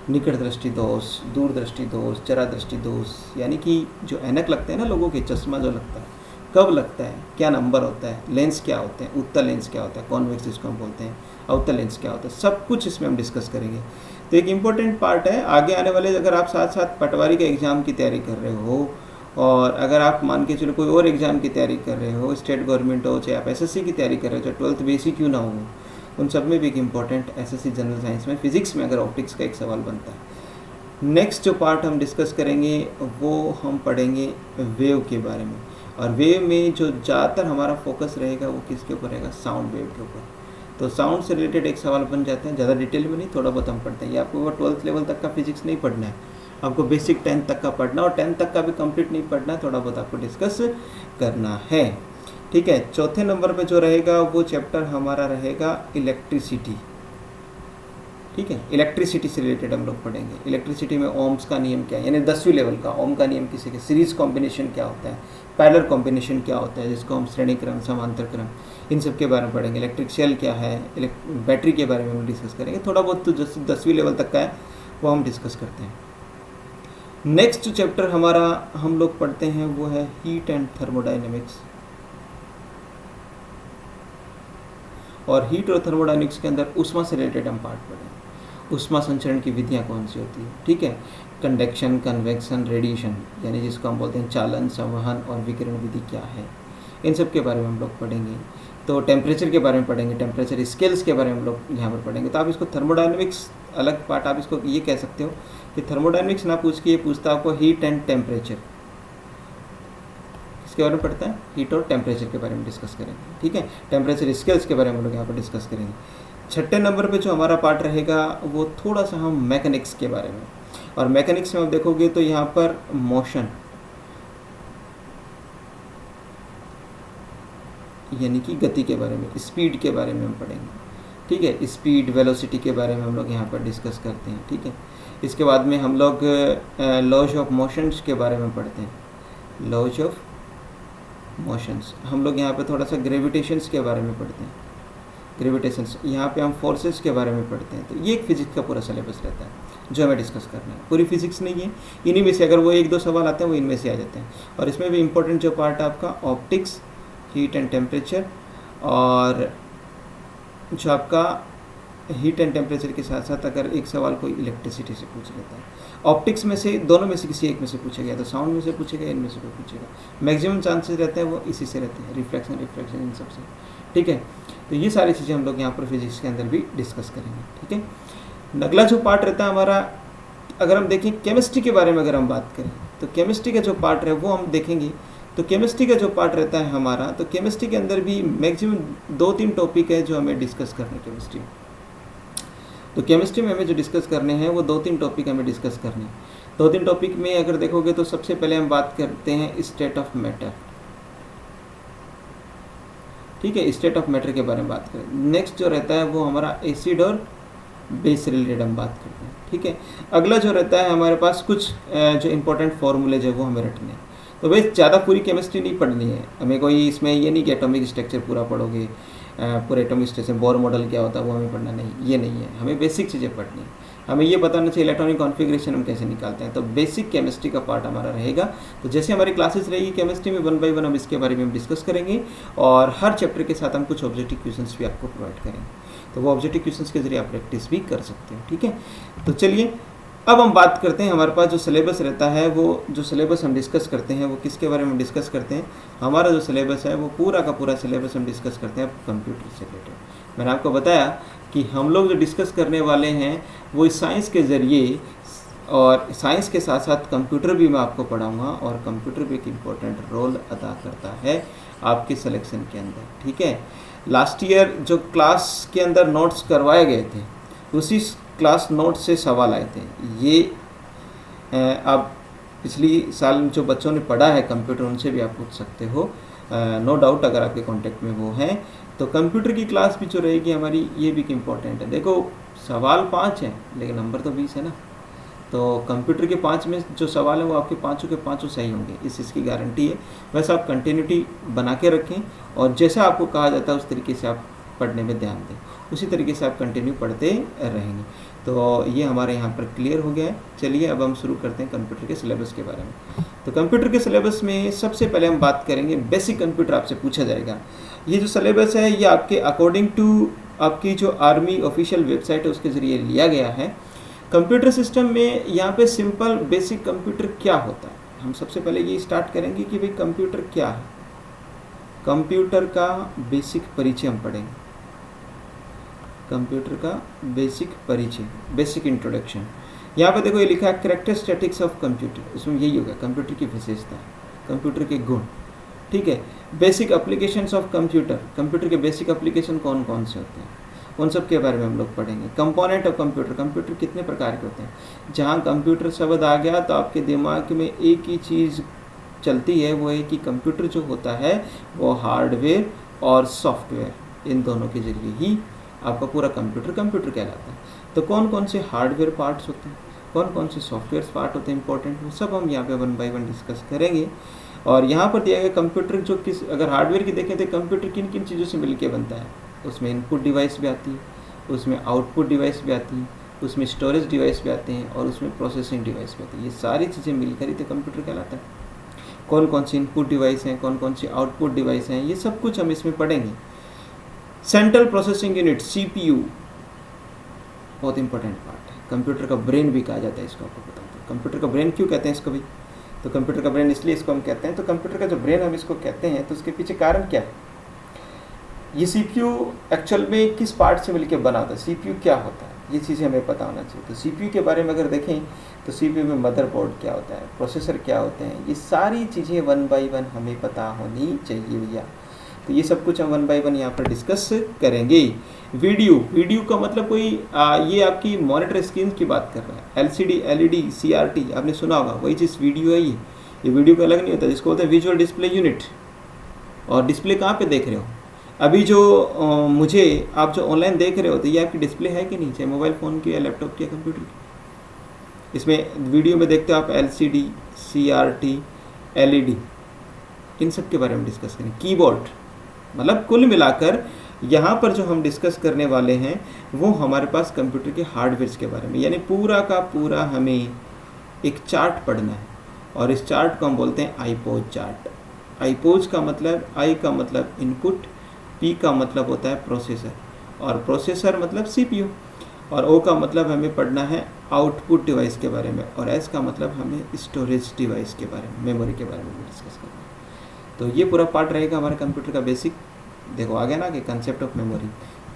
निकट दृष्टि दोष, दूर दृष्टि दोष, चरा दृष्टि दोष, यानी कि जो ऐनक लगते हैं ना लोगों के, चश्मा जो लगता है, कब लगता है, क्या नंबर होता है, लेंस क्या होते हैं, उत्तल लेंस क्या होता है, कॉन्वेक्स जिसको हम बोलते हैं, अवतल लेंस क्या होता है, सब कुछ इसमें हम डिस्कस करेंगे। तो एक इम्पोर्टेंट पार्ट है आगे आने वाले, अगर आप साथ साथ पटवारी के एग्ज़ाम की तैयारी कर रहे हो, और अगर आप मान के चलो कोई और एग्ज़ाम की तैयारी कर रहे हो, स्टेट गवर्नमेंट हो, चाहे आप एसएससी की तैयारी कर रहे हो, चाहे 12th बेसिक क्यों ना हो, उन सब में भी एक इम्पॉर्टेंट एसएससी जनरल साइंस में फिजिक्स में अगर ऑप्टिक्स का एक सवाल बनता है। नेक्स्ट जो पार्ट हम डिस्कस करेंगे वो हम पढ़ेंगे वेव के बारे में, और वेव में जो ज़्यादातर हमारा फोकस रहेगा वो किसके ऊपर रहेगा? साउंड वेव के ऊपर। तो साउंड से रिलेटेड एक सवाल बन जाते हैं, ज़्यादा डिटेल में नहीं, थोड़ा बहुत हम पढ़ते हैं। ये आपको 12th लेवल तक का फिजिक्स नहीं पढ़ना है, आपको बेसिक 10th तक का पढ़ना, और 10th तक का भी कंप्लीट नहीं पढ़ना है, थोड़ा बहुत आपको डिस्कस करना है। ठीक है, चौथे नंबर पे जो रहेगा वो चैप्टर हमारा रहेगा इलेक्ट्रिसिटी। ठीक है, इलेक्ट्रिसिटी से रिलेटेड हम लोग पढ़ेंगे। इलेक्ट्रिसिटी में ओम्स का नियम क्या है, यानी 10वीं लेवल का ओम का नियम किसी के, सीरीज कॉम्बिनेशन क्या होता है, पैरेलल कॉम्बिनेशन क्या होता है जिसको हम श्रेणी क्रम, समांतर क्रम, इन सब के बारे में पढ़ेंगे। इलेक्ट्रिक सेल क्या है, बैटरी के बारे में हम डिस्कस करेंगे। थोड़ा बहुत तो 10वीं लेवल तक का है वो हम डिस्कस करते हैं। नेक्स्ट जो चैप्टर हमारा हम लोग पढ़ते हैं वो है हीट एंड थर्मोडाइनमिक्स। और हीट और थर्मोडाइनमिक्स के अंदर ऊष्मा से रिलेटेड हम पार्ट पढ़ेंगे। ऊष्मा संचरण की विधियाँ कौन सी होती है, ठीक है, कंडक्शन, कन्वेक्शन, रेडिएशन, यानी जिसको हम बोलते हैं चालन, संवहन और विकिरण विधि क्या है, इन सब के बारे में हम लोग पढ़ेंगे। तो टेम्परेचर के बारे में पढ़ेंगे, टेम्परेचर स्केल्स के बारे में हम लोग यहाँ पर पढ़ेंगे। तो आप इसको थर्मोडाइनमिक्स अलग पार्ट, आप इसको ये कह सकते हो कि थर्मोडाइनमिक्स ना पूछ के ये पूछता आपको हीट एंड टेम्परेचर, इसके बारे में पढ़ता है, हीट और टेम्परेचर के बारे में डिस्कस करेंगे। ठीक है, टेम्परेचर स्केल्स के बारे में हम लोग यहाँ पर डिस्कस करेंगे। छठे नंबर पे जो हमारा पार्ट रहेगा वो थोड़ा सा हम मैकेनिक्स के बारे में, और मैकेनिक्स में आप देखोगे तो यहाँ पर मोशन यानी कि गति के बारे में, स्पीड के बारे में हम पढ़ेंगे। ठीक है, स्पीड, वेलोसिटी के बारे में हम लोग यहाँ पर डिस्कस करते हैं। ठीक है, इसके बाद में हम लोग लॉज ऑफ मोशंस के बारे में पढ़ते हैं, लॉज ऑफ मोशंस। हम लोग यहाँ पे थोड़ा सा ग्रेविटेशंस के बारे में पढ़ते हैं, ग्रेविटेशंस, यहाँ पे हम फोर्सेस के बारे में पढ़ते हैं। तो ये एक फिजिक्स का पूरा सिलेबस रहता है जो हमें डिस्कस करना है। पूरी फिजिक्स नहीं है, इन्हीं में से अगर वो 1-2 सवाल आते हैं वो इनमें से आ जाते हैं। और इसमें भी इंपॉर्टेंट जो पार्ट है आपका ऑप्टिक्स, हीट एंड टेम्परेचर, और जो आपका हीट एंड टेम्परेचर के साथ साथ अगर एक सवाल कोई इलेक्ट्रिसिटी से पूछ लेता है, ऑप्टिक्स में से दोनों में से किसी एक में से पूछेगा, तो साउंड में से पूछेगा, इनमें से कोई पूछेगा, मैक्सिमम चांसेस रहते हैं वो इसी से रहते हैं, रिफ्लेक्शन, रिफ्रैक्शन, इन सब से। ठीक है, तो ये सारी चीज़ें हम लोग यहाँ पर फिजिक्स के अंदर भी डिस्कस करेंगे। ठीक है, अगला जो पार्ट रहता है हमारा, अगर हम देखें केमिस्ट्री के बारे में अगर हम बात करें तो केमिस्ट्री का जो पार्ट है वो हम देखेंगे। तो केमिस्ट्री का जो पार्ट रहता है हमारा, तो केमिस्ट्री के अंदर भी मैक्सिमम 2-3 टॉपिक है जो हमें डिस्कस करने हैं केमिस्ट्री में। तो केमिस्ट्री में हमें जो डिस्कस करने हैं वो 2-3 टॉपिक हमें डिस्कस करने हैं। 2-3 टॉपिक में अगर देखोगे तो सबसे पहले हम बात करते हैं स्टेट ऑफ मैटर। ठीक है, स्टेट ऑफ मैटर के बारे में बात करें। नेक्स्ट जो रहता है वो हमारा एसिड और बेस से रिलेटेड हम बात करते हैं। ठीक है, अगला जो रहता है हमारे पास कुछ जो इंपॉर्टेंट फॉर्मूलेज है वो हमें रटने हैं। तो भाई ज़्यादा पूरी केमिस्ट्री नहीं पढ़नी है हमें, कोई इसमें ये नहीं कि एटॉमिक स्ट्रक्चर पूरा पढ़ोगे, पूरे एटॉमिक स्ट्रक्चर, बोर मॉडल क्या होता है वो हमें पढ़ना नहीं, ये नहीं है। हमें बेसिक चीज़ें पढ़नी है। हमें ये बताना चाहिए इलेक्ट्रॉनिक कॉन्फ़िगरेशन हम कैसे निकालते हैं। तो बेसिक केमिस्ट्री का पार्ट हमारा रहेगा। तो जैसे हमारी क्लासेस रहेगी केमिस्ट्री में 1 बाय 1 हम इसके बारे में हम डिस्कस करेंगे, और हर चैप्टर के साथ हम कुछ ऑब्जेक्टिव क्वेश्चंस भी आपको प्रोवाइड करेंगे। तो वो ऑब्जेक्टिव क्वेश्चंस के जरिए आप प्रैक्टिस भी कर सकते हो, ठीक है। तो चलिए अब हम बात करते हैं, हमारे पास जो सिलेबस रहता है, वो जो सिलेबस हम डिस्कस करते हैं वो किसके बारे में डिस्कस करते हैं। हमारा जो सिलेबस है वो पूरा का पूरा सिलेबस हम डिस्कस करते हैं कंप्यूटर से रिलेटेड। मैंने आपको बताया कि हम लोग जो डिस्कस करने वाले हैं वो इस साइंस के ज़रिए, और साइंस के साथ साथ कंप्यूटर भी मैं आपको पढ़ाऊँगा, और कंप्यूटर भी एक इम्पोर्टेंट रोल अदा करता है आपके सिलेक्शन के अंदर, ठीक है। लास्ट ईयर जो क्लास के अंदर नोट्स करवाए गए थे उसी क्लास नोट से सवाल आए थे। ये आप पिछली साल जो बच्चों ने पढ़ा है कंप्यूटर उनसे भी आप पूछ सकते हो, नो डाउट अगर आपके कांटेक्ट में वो हैं। तो कंप्यूटर की क्लास भी जो रहेगी हमारी, ये भी इम्पोर्टेंट है। देखो सवाल 5 हैं लेकिन नंबर तो 20 है ना। तो कंप्यूटर के 5 में जो सवाल है वो आपके 5 के 5 सही होंगे, इस चीज़ की गारंटी है। वैसे आप कंटिन्यूटी बना के रखें, और जैसा आपको कहा जाता है उस तरीके से आप पढ़ने में ध्यान दें, उसी तरीके से आप कंटिन्यू पढ़ते रहेंगे। तो ये हमारे यहाँ पर क्लियर हो गया है। चलिए अब हम शुरू करते हैं कंप्यूटर के सिलेबस के बारे में। तो कंप्यूटर के सिलेबस में सबसे पहले हम बात करेंगे बेसिक कंप्यूटर, आपसे पूछा जाएगा। ये जो सिलेबस है ये आपके अकॉर्डिंग टू आपकी जो आर्मी ऑफिशियल वेबसाइट है उसके ज़रिए लिया गया है। कंप्यूटर सिस्टम में यहाँ पे सिंपल बेसिक कंप्यूटर क्या होता है, हम सबसे पहले ये स्टार्ट करेंगे कि भाई कंप्यूटर क्या है। कंप्यूटर का बेसिक परिचय हम पढ़ेंगे, कंप्यूटर का बेसिक परिचय, बेसिक इंट्रोडक्शन। यहाँ पे देखो ये लिखा है कैरेक्टरिस्टिक्स ऑफ कंप्यूटर, उसमें यही होगा कंप्यूटर की विशेषता, कंप्यूटर के गुण, ठीक है। Basic applications of computer, computer के बेसिक एप्लीकेशन कौन कौन से होते हैं उन सब के बारे में हम लोग पढ़ेंगे। कंपोनेंट ऑफ कंप्यूटर, कंप्यूटर कितने प्रकार के होते हैं। जहाँ कंप्यूटर शब्द आ गया तो आपके दिमाग में एक ही चीज़ चलती है, वो है कि कंप्यूटर जो होता है वो हार्डवेयर और सॉफ्टवेयर, इन दोनों के जरिए ही आपका पूरा कंप्यूटर कहलाता है। तो कौन कौन से हार्डवेयर पार्ट्स होते हैं, कौन कौन से सॉफ्टवेयर पार्ट होते हैं इंपॉर्टेंट, वो सब हम यहाँ पे 1 बाय 1 डिस्कस करेंगे। और यहाँ पर दिया गया कंप्यूटर जो किस, अगर हार्डवेयर की देखें तो कंप्यूटर किन किन चीज़ों से मिलकर बनता है। उसमें इनपुट डिवाइस भी आती है, उसमें आउटपुट डिवाइस भी आती है, उसमें स्टोरेज डिवाइस भी आते हैं, और उसमें प्रोसेसिंग डिवाइस भी आती है। ये सारी चीज़ें मिलकर ही तो कंप्यूटर कहलाता है। कौन कौन सी इनपुट डिवाइस हैं, कौन कौन सी आउटपुट डिवाइस हैं, ये सब कुछ हम इसमें पढ़ेंगे। सेंट्रल प्रोसेसिंग यूनिट CPU बहुत इंपॉर्टेंट पार्ट है, कंप्यूटर का ब्रेन भी कहा जाता है इसको, आपको पता है। कंप्यूटर का ब्रेन क्यों कहते हैं इसको भी, तो कंप्यूटर का ब्रेन इसलिए इसको हम कहते हैं। तो कंप्यूटर का जो ब्रेन हम इसको कहते हैं तो उसके पीछे कारण क्या है। ये CPU एक्चुअल में किस पार्ट से मिलकर बना था, CPU क्या होता है, ये चीज़ें हमें पता होना चाहिए। तो CPU के बारे में अगर देखें तो CPU में मदरबोर्ड क्या होता है, प्रोसेसर क्या होते हैं, ये सारी चीज़ें 1 बाय 1 हमें पता होनी चाहिए भैया। तो ये सब कुछ हम 1 बाय 1 यहाँ पर डिस्कस करेंगे। वीडियो का मतलब कोई ये आपकी मॉनिटर स्क्रीन की बात कर रहा है, LCD LED CRT आपने सुना होगा, वही चीज़ वीडियो है। ये वीडियो का अलग नहीं होता, जिसको बोलते हैं विजुअल डिस्प्ले यूनिट। और डिस्प्ले कहाँ पे देख रहे हो, अभी जो मुझे आप जो ऑनलाइन देख रहे हो तो ये आपकी डिस्प्ले है कि नहीं, चाहे मोबाइल फ़ोन की या लैपटॉप की या कंप्यूटर की। इसमें वीडियो में देखते हो आप LCD CRT LED, इन सब के बारे में डिस्कस करें। कीबोर्ड, मतलब कुल मिलाकर यहाँ पर जो हम डिस्कस करने वाले हैं वो हमारे पास कंप्यूटर के हार्डवेयर के बारे में, यानी पूरा का पूरा हमें एक चार्ट पढ़ना है, और इस चार्ट को हम बोलते हैं आईपोज चार्ट। आईपोज का मतलब, आई का मतलब इनपुट, पी का मतलब होता है प्रोसेसर, और प्रोसेसर मतलब CPU, और ओ का मतलब हमें पढ़ना है आउटपुट डिवाइस के बारे में, और एस का मतलब हमें स्टोरेज डिवाइस के बारे में, मेमोरी के बारे में डिस्कस करना है। तो ये पूरा पार्ट रहेगा हमारे कंप्यूटर का बेसिक। देखो आ गया ना कि कंसेप्ट ऑफ मेमोरी।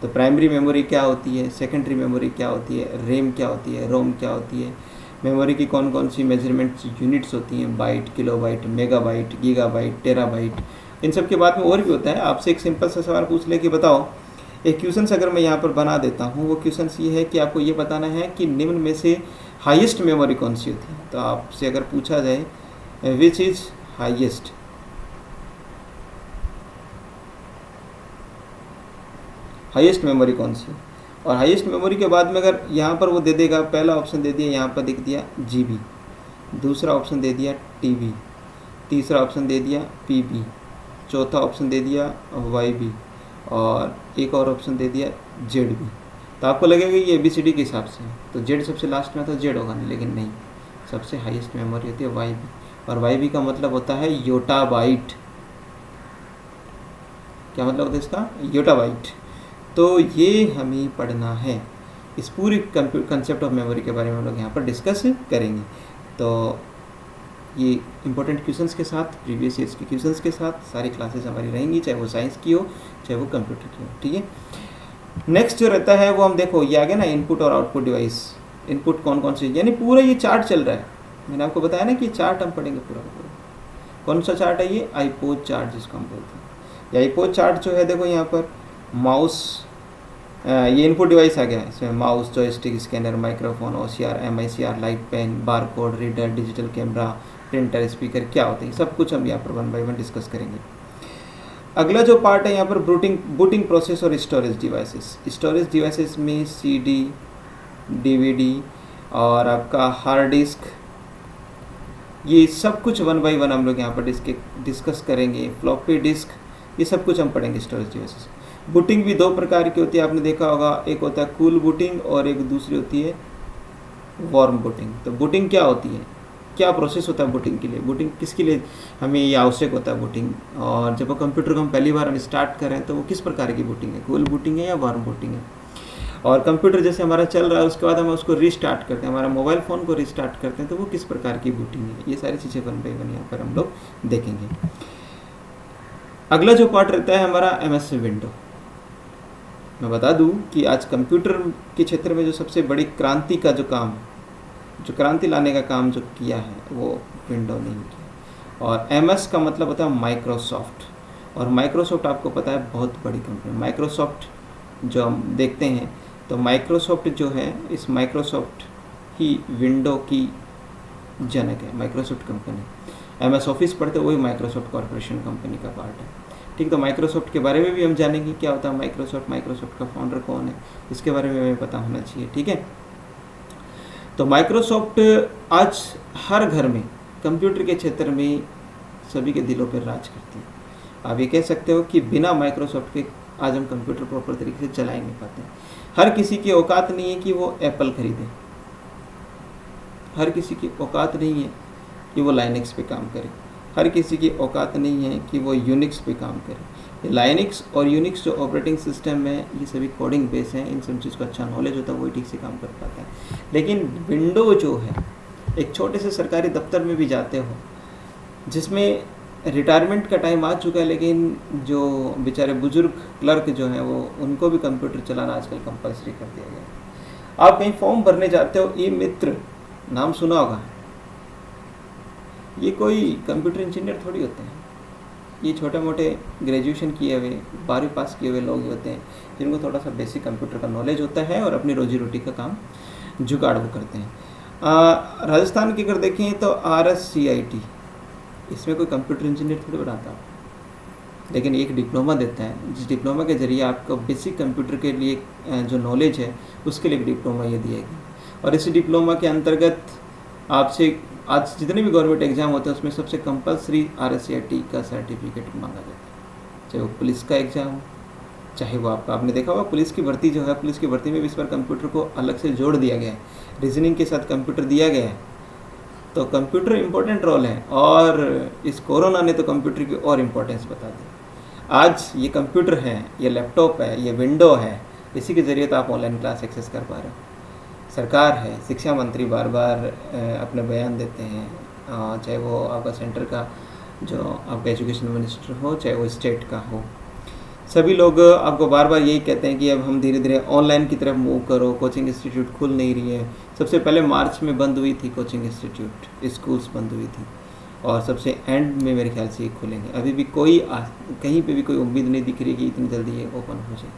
तो प्राइमरी मेमोरी क्या होती है, सेकेंडरी मेमोरी क्या होती है, रैम क्या होती है, रोम क्या होती है, मेमोरी की कौन कौन सी मेजरमेंट यूनिट्स होती हैं, byte, kilobyte, megabyte, gigabyte, terabyte, इन सब के बाद में और भी होता है। आपसे एक सिंपल सा सवाल पूछ ले कि बताओ, एक क्वेश्चन अगर मैं यहाँ पर बना देता हूँ, वो क्वेश्चन ये है कि आपको ये बताना है कि निम्न में से हाईएस्ट मेमोरी कौन सी होती है। तो आपसे अगर पूछा जाए which is highest, highest memory कौन सी, और हाईएस्ट मेमोरी के बाद में अगर यहाँ पर वो दे देगा, पहला ऑप्शन दे दिया यहाँ पर लिख दिया GB, दूसरा ऑप्शन दे दिया TB, तीसरा ऑप्शन दे दिया PB, चौथा ऑप्शन दे दिया YB, और एक और ऑप्शन दे दिया जेड भी। तो आपको लगेगा ये ABCD के हिसाब से है, तो जेड सबसे लास्ट में तो जेड होगा नहीं, लेकिन नहीं, सबसे हाईएस्ट मेमोरी होती है YB, और YB का मतलब होता है योटाबाइट। क्या मतलब होता है इसका? योटाबाइट। तो ये हमें पढ़ना है, इस पूरी कंसेप्ट ऑफ मेमोरी के बारे में हम लोग यहाँ पर डिस्कस करेंगे। तो ये इंपॉर्टेंट क्वेश्चंस के साथ, प्रीवियस ईयर्स के क्वेश्चंस के साथ सारी क्लासेस हमारी रहेंगी, चाहे वो साइंस की हो चाहे वो कंप्यूटर की हो, ठीक है। नेक्स्ट जो रहता है वो हम देखो, ये आ गया ना इनपुट और आउटपुट डिवाइस। इनपुट कौन कौन सी, यानी पूरा ये चार्ट चल रहा है, मैंने आपको बताया ना कि चार्ट हम पढ़ेंगे पूरा का पूरा। कौन सा चार्ट है ये? आईपोज चार्ट जिसको हम बोलते हैं। ये आईपोज चार्ट जो है देखो यहाँ पर माउस, ये इनपुट डिवाइस आ गया है, इसमें mouse, joystick, scanner, microphone, OCR, MICR, light pen, barcode reader, digital camera, printer, speaker, क्या होते हैं सब कुछ हम यहाँ पर 1 बाय 1 डिस्कस करेंगे। अगला जो पार्ट है यहाँ पर बूटिंग प्रोसेस और स्टोरेज डिवाइसेस। स्टोरेज डिवाइसेस में CD, DVD और आपका हार्ड डिस्क, ये सब कुछ 1 बाय 1 हम लोग यहाँ पर डिस्कस करेंगे। फ्लॉपी डिस्क, ये सब कुछ हम पढ़ेंगे स्टोरेज डिवाइसेस। बूटिंग भी 2 प्रकार की होती है, आपने देखा होगा, एक होता है कूल बूटिंग और एक दूसरी होती है वार्म बूटिंग। तो बूटिंग क्या होती है, क्या प्रोसेस होता है बूटिंग के लिए, बूटिंग किसके लिए हमें ये आवश्यक होता है बूटिंग, और जब वो कंप्यूटर को हम पहली बार हम स्टार्ट करें तो वो किस प्रकार की बूटिंग है, कूल बूटिंग है या वार्म बूटिंग है। और कंप्यूटर जैसे हमारा चल रहा है उसके बाद हम उसको रीस्टार्ट करते हैं, हमारा मोबाइल फ़ोन को रीस्टार्ट करते हैं, तो वो किस प्रकार की बूटिंग है, ये सारी चीज़ें 1 बाय 1 यहाँ पर हम लोग देखेंगे। अगला जो पार्ट रहता है हमारा MS विंडो। मैं बता दूं कि आज कंप्यूटर के क्षेत्र में जो सबसे बड़ी क्रांति का जो काम, जो क्रांति लाने का काम जो किया है वो विंडो ने किया। और MS का मतलब होता है माइक्रोसॉफ्ट, और माइक्रोसॉफ्ट आपको पता है बहुत बड़ी कंपनी। माइक्रोसॉफ्ट जो हम देखते हैं तो माइक्रोसॉफ्ट जो है, इस माइक्रोसॉफ्ट ही विंडो की जनक है, माइक्रोसॉफ्ट कंपनी। MS ऑफिस पढ़ते वही माइक्रोसॉफ्ट कॉरपोरेशन कंपनी का पार्ट है, ठीक। तो माइक्रोसॉफ्ट के बारे में भी हम जानेंगे क्या होता है माइक्रोसॉफ्ट, माइक्रोसॉफ्ट का फाउंडर कौन है, इसके बारे में हमें पता होना चाहिए, ठीक है। तो माइक्रोसॉफ्ट आज हर घर में कंप्यूटर के क्षेत्र में सभी के दिलों पर राज करती है। आप ये कह सकते हो कि बिना माइक्रोसॉफ्ट के आज हम कंप्यूटर प्रॉपर तरीके से चला ही नहीं पाते। हर किसी की औकात नहीं है कि वो एप्पल खरीदे, हर किसी की औकात नहीं है कि वो लाइनक्स पे काम करे, हर किसी की औकात नहीं है कि वो यूनिक्स पे काम करे। लाइनक्स और यूनिक्स जो ऑपरेटिंग सिस्टम है ये सभी कोडिंग बेस हैं, इन सब चीज़ को अच्छा नॉलेज होता है वही ठीक से काम कर पाता है। लेकिन विंडो जो है, एक छोटे से सरकारी दफ्तर में भी जाते हो जिसमें रिटायरमेंट का टाइम आ चुका है, लेकिन जो बेचारे बुजुर्ग क्लर्क जो हैं वो, उनको भी कंप्यूटर चलाना आजकल कंपलसरी कर दिया गया है। आप कहीं फॉर्म भरने जाते हो, ई मित्र नाम सुना होगा, ये कोई कंप्यूटर इंजीनियर थोड़ी होते हैं, ये छोटे मोटे ग्रेजुएशन किए हुए, 12वीं पास किए हुए लोग होते हैं जिनको थोड़ा सा बेसिक कंप्यूटर का नॉलेज होता है और अपनी रोजी रोटी का काम जुगाड़ वो करते हैं। राजस्थान की अगर देखें तो RSCIT, इसमें कोई कंप्यूटर इंजीनियर थोड़ी बनाता है, लेकिन एक डिप्लोमा देता है, जिस डिप्लोमा के जरिए आपको बेसिक कंप्यूटर के लिए जो नॉलेज है उसके लिए एक डिप्लोमा ये दिया गया। और इस डिप्लोमा के अंतर्गत आपसे आज जितने भी गवर्नमेंट एग्जाम होते हैं उसमें सबसे कंपलसरी RSCIT का सर्टिफिकेट मांगा जाता है, चाहे वो पुलिस का एग्ज़ाम हो, चाहे वो आपने देखा होगा पुलिस की भर्ती जो है, पुलिस की भर्ती में भी इस बार कंप्यूटर को अलग से जोड़ दिया गया है, रीजनिंग के साथ कंप्यूटर दिया गया है। तो कंप्यूटर इम्पोर्टेंट रोल है, और इस कोरोना ने तो कंप्यूटर की और इम्पोर्टेंस बता दी। आज ये कंप्यूटर है, ये लैपटॉप है, ये विंडो है, इसी के ज़रिए तो आप ऑनलाइन क्लास एक्सेस कर पा रहे हो। सरकार है, शिक्षा मंत्री बार बार अपने बयान देते हैं, चाहे वो आपका सेंटर का जो आपका एजुकेशन मिनिस्टर हो, चाहे वो स्टेट का हो, सभी लोग आपको बार बार यही कहते हैं कि अब हम धीरे धीरे ऑनलाइन की तरफ मूव करो। कोचिंग इंस्टीट्यूट खुल नहीं रही है, सबसे पहले मार्च में बंद हुई थी कोचिंग इंस्टीट्यूट, स्कूल्स बंद हुई थी, और सबसे एंड में मेरे ख्याल से ये खुलेंगे। अभी भी कहीं पे भी कोई उम्मीद नहीं दिख रही कि इतनी जल्दी ये ओपन हो जाए,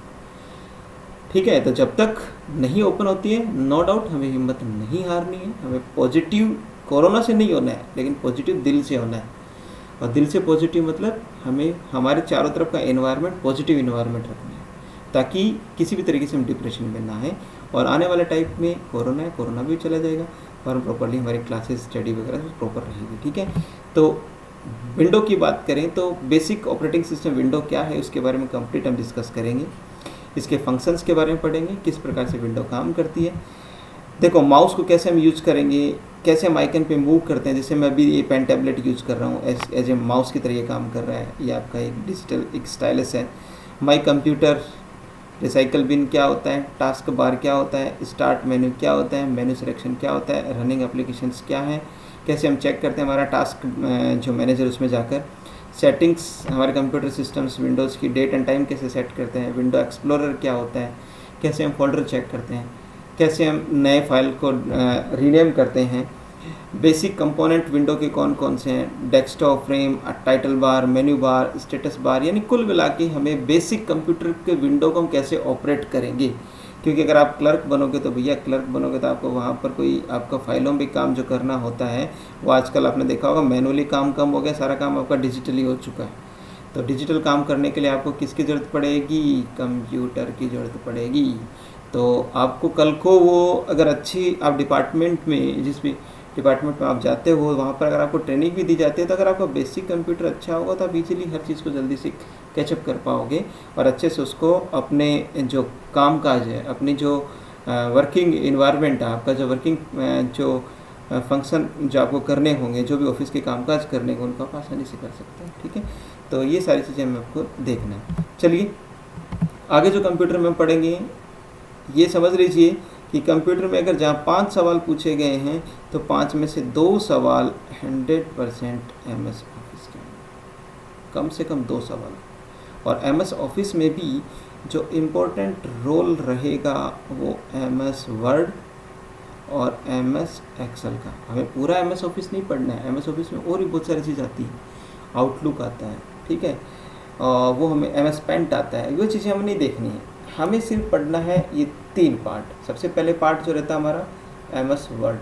ठीक है। तो जब तक नहीं ओपन होती है, नो डाउट हमें हिम्मत नहीं हारनी है, हमें पॉजिटिव कोरोना से नहीं होना है, लेकिन पॉजिटिव दिल से होना है। और दिल से पॉजिटिव मतलब हमें हमारे चारों तरफ का एनवायरनमेंट पॉजिटिव एनवायरनमेंट रखना है, ताकि किसी भी तरीके से हम डिप्रेशन में ना आए। और आने वाले टाइप में कोरोना है, कोरोना भी चला जाएगा, और प्रॉपरली हमारी क्लासेस स्टडी वगैरह प्रॉपर रहेगी, ठीक है। तो विंडो की बात करें तो बेसिक ऑपरेटिंग सिस्टम विंडो क्या है उसके बारे में कंप्लीट हम डिस्कस करेंगे। इसके फंक्शंस के बारे में पढ़ेंगे, किस प्रकार से विंडो काम करती है। देखो माउस को कैसे हम यूज करेंगे, कैसे हम आइकन पे मूव करते हैं। जैसे मैं अभी ये पेन टैबलेट यूज़ कर रहा हूँ, एज ए माउस की तरह ये काम कर रहा है। ये आपका एक डिजिटल एक स्टाइलस है। माई कंप्यूटर, रिसाइकल बिन क्या होता है, टास्क बार क्या होता है, स्टार्ट मेन्यू क्या होता है, मेन्यू सिलेक्शन क्या होता है, रनिंग एप्लीकेशंस क्या है, कैसे हम चेक करते हैं हमारा टास्क जो मैनेजर उसमें जाकर। सेटिंग्स, हमारे कंप्यूटर सिस्टम्स विंडोज़ की डेट एंड टाइम कैसे सेट करते हैं। विंडो एक्सप्लोरर क्या होता है, कैसे हम फोल्डर चेक करते हैं, कैसे हम नए फाइल को रीनेम करते हैं। बेसिक कंपोनेंट विंडो के कौन कौन से हैं, desktop, frame, title bar, menu bar, status bar, यानी कुल मिला के हमें बेसिक कंप्यूटर के विंडो को हम कैसे ऑपरेट करेंगे। क्योंकि अगर आप क्लर्क बनोगे तो भैया क्लर्क बनोगे तो आपको वहाँ पर कोई आपका फाइलों में काम जो करना होता है वो आजकल आपने देखा होगा मैनुअली काम कम हो गया, सारा काम आपका डिजिटली हो चुका है। तो डिजिटल काम करने के लिए आपको किसकी ज़रूरत पड़ेगी, कंप्यूटर की ज़रूरत पड़ेगी। तो आपको कल को वो अगर अच्छी आप डिपार्टमेंट में, जिस भी डिपार्टमेंट में आप जाते हो वहाँ पर अगर आपको ट्रेनिंग भी दी जाती है तो अगर आपका बेसिक कंप्यूटर अच्छा होगा तो आप इजीली हर चीज़ को जल्दी से कैचअप कर पाओगे और अच्छे से उसको अपने जो काम काज है, अपनी जो वर्किंग इन्वायरमेंट है, आपका जो वर्किंग जो फंक्शन जो आपको करने होंगे, जो भी ऑफिस के कामकाज करने होंगे उनको आप आसानी से कर सकते हैं। ठीक है, तो ये सारी चीज़ें हमें आपको देखना है। चलिए आगे जो कंप्यूटर में पढ़ेंगे ये समझ लीजिए कि कंप्यूटर में अगर जहाँ 5 सवाल पूछे गए हैं तो 5 में से 2 सवाल 100% MS ऑफिस के, कम से कम 2 सवाल। और MS ऑफिस में भी जो इम्पोर्टेंट रोल रहेगा वो MS वर्ड और MS एक्सेल का। हमें पूरा MS ऑफिस नहीं पढ़ना है, MS ऑफिस में और भी बहुत सारी चीज़ आती है, आउटलुक आता है, ठीक है, और वो हमें MS पेंट आता है, वो चीज़ें हमें नहीं देखनी है। हमें सिर्फ पढ़ना है ये 3 पार्ट। सबसे पहले पार्ट जो रहता है हमारा MS वर्ड,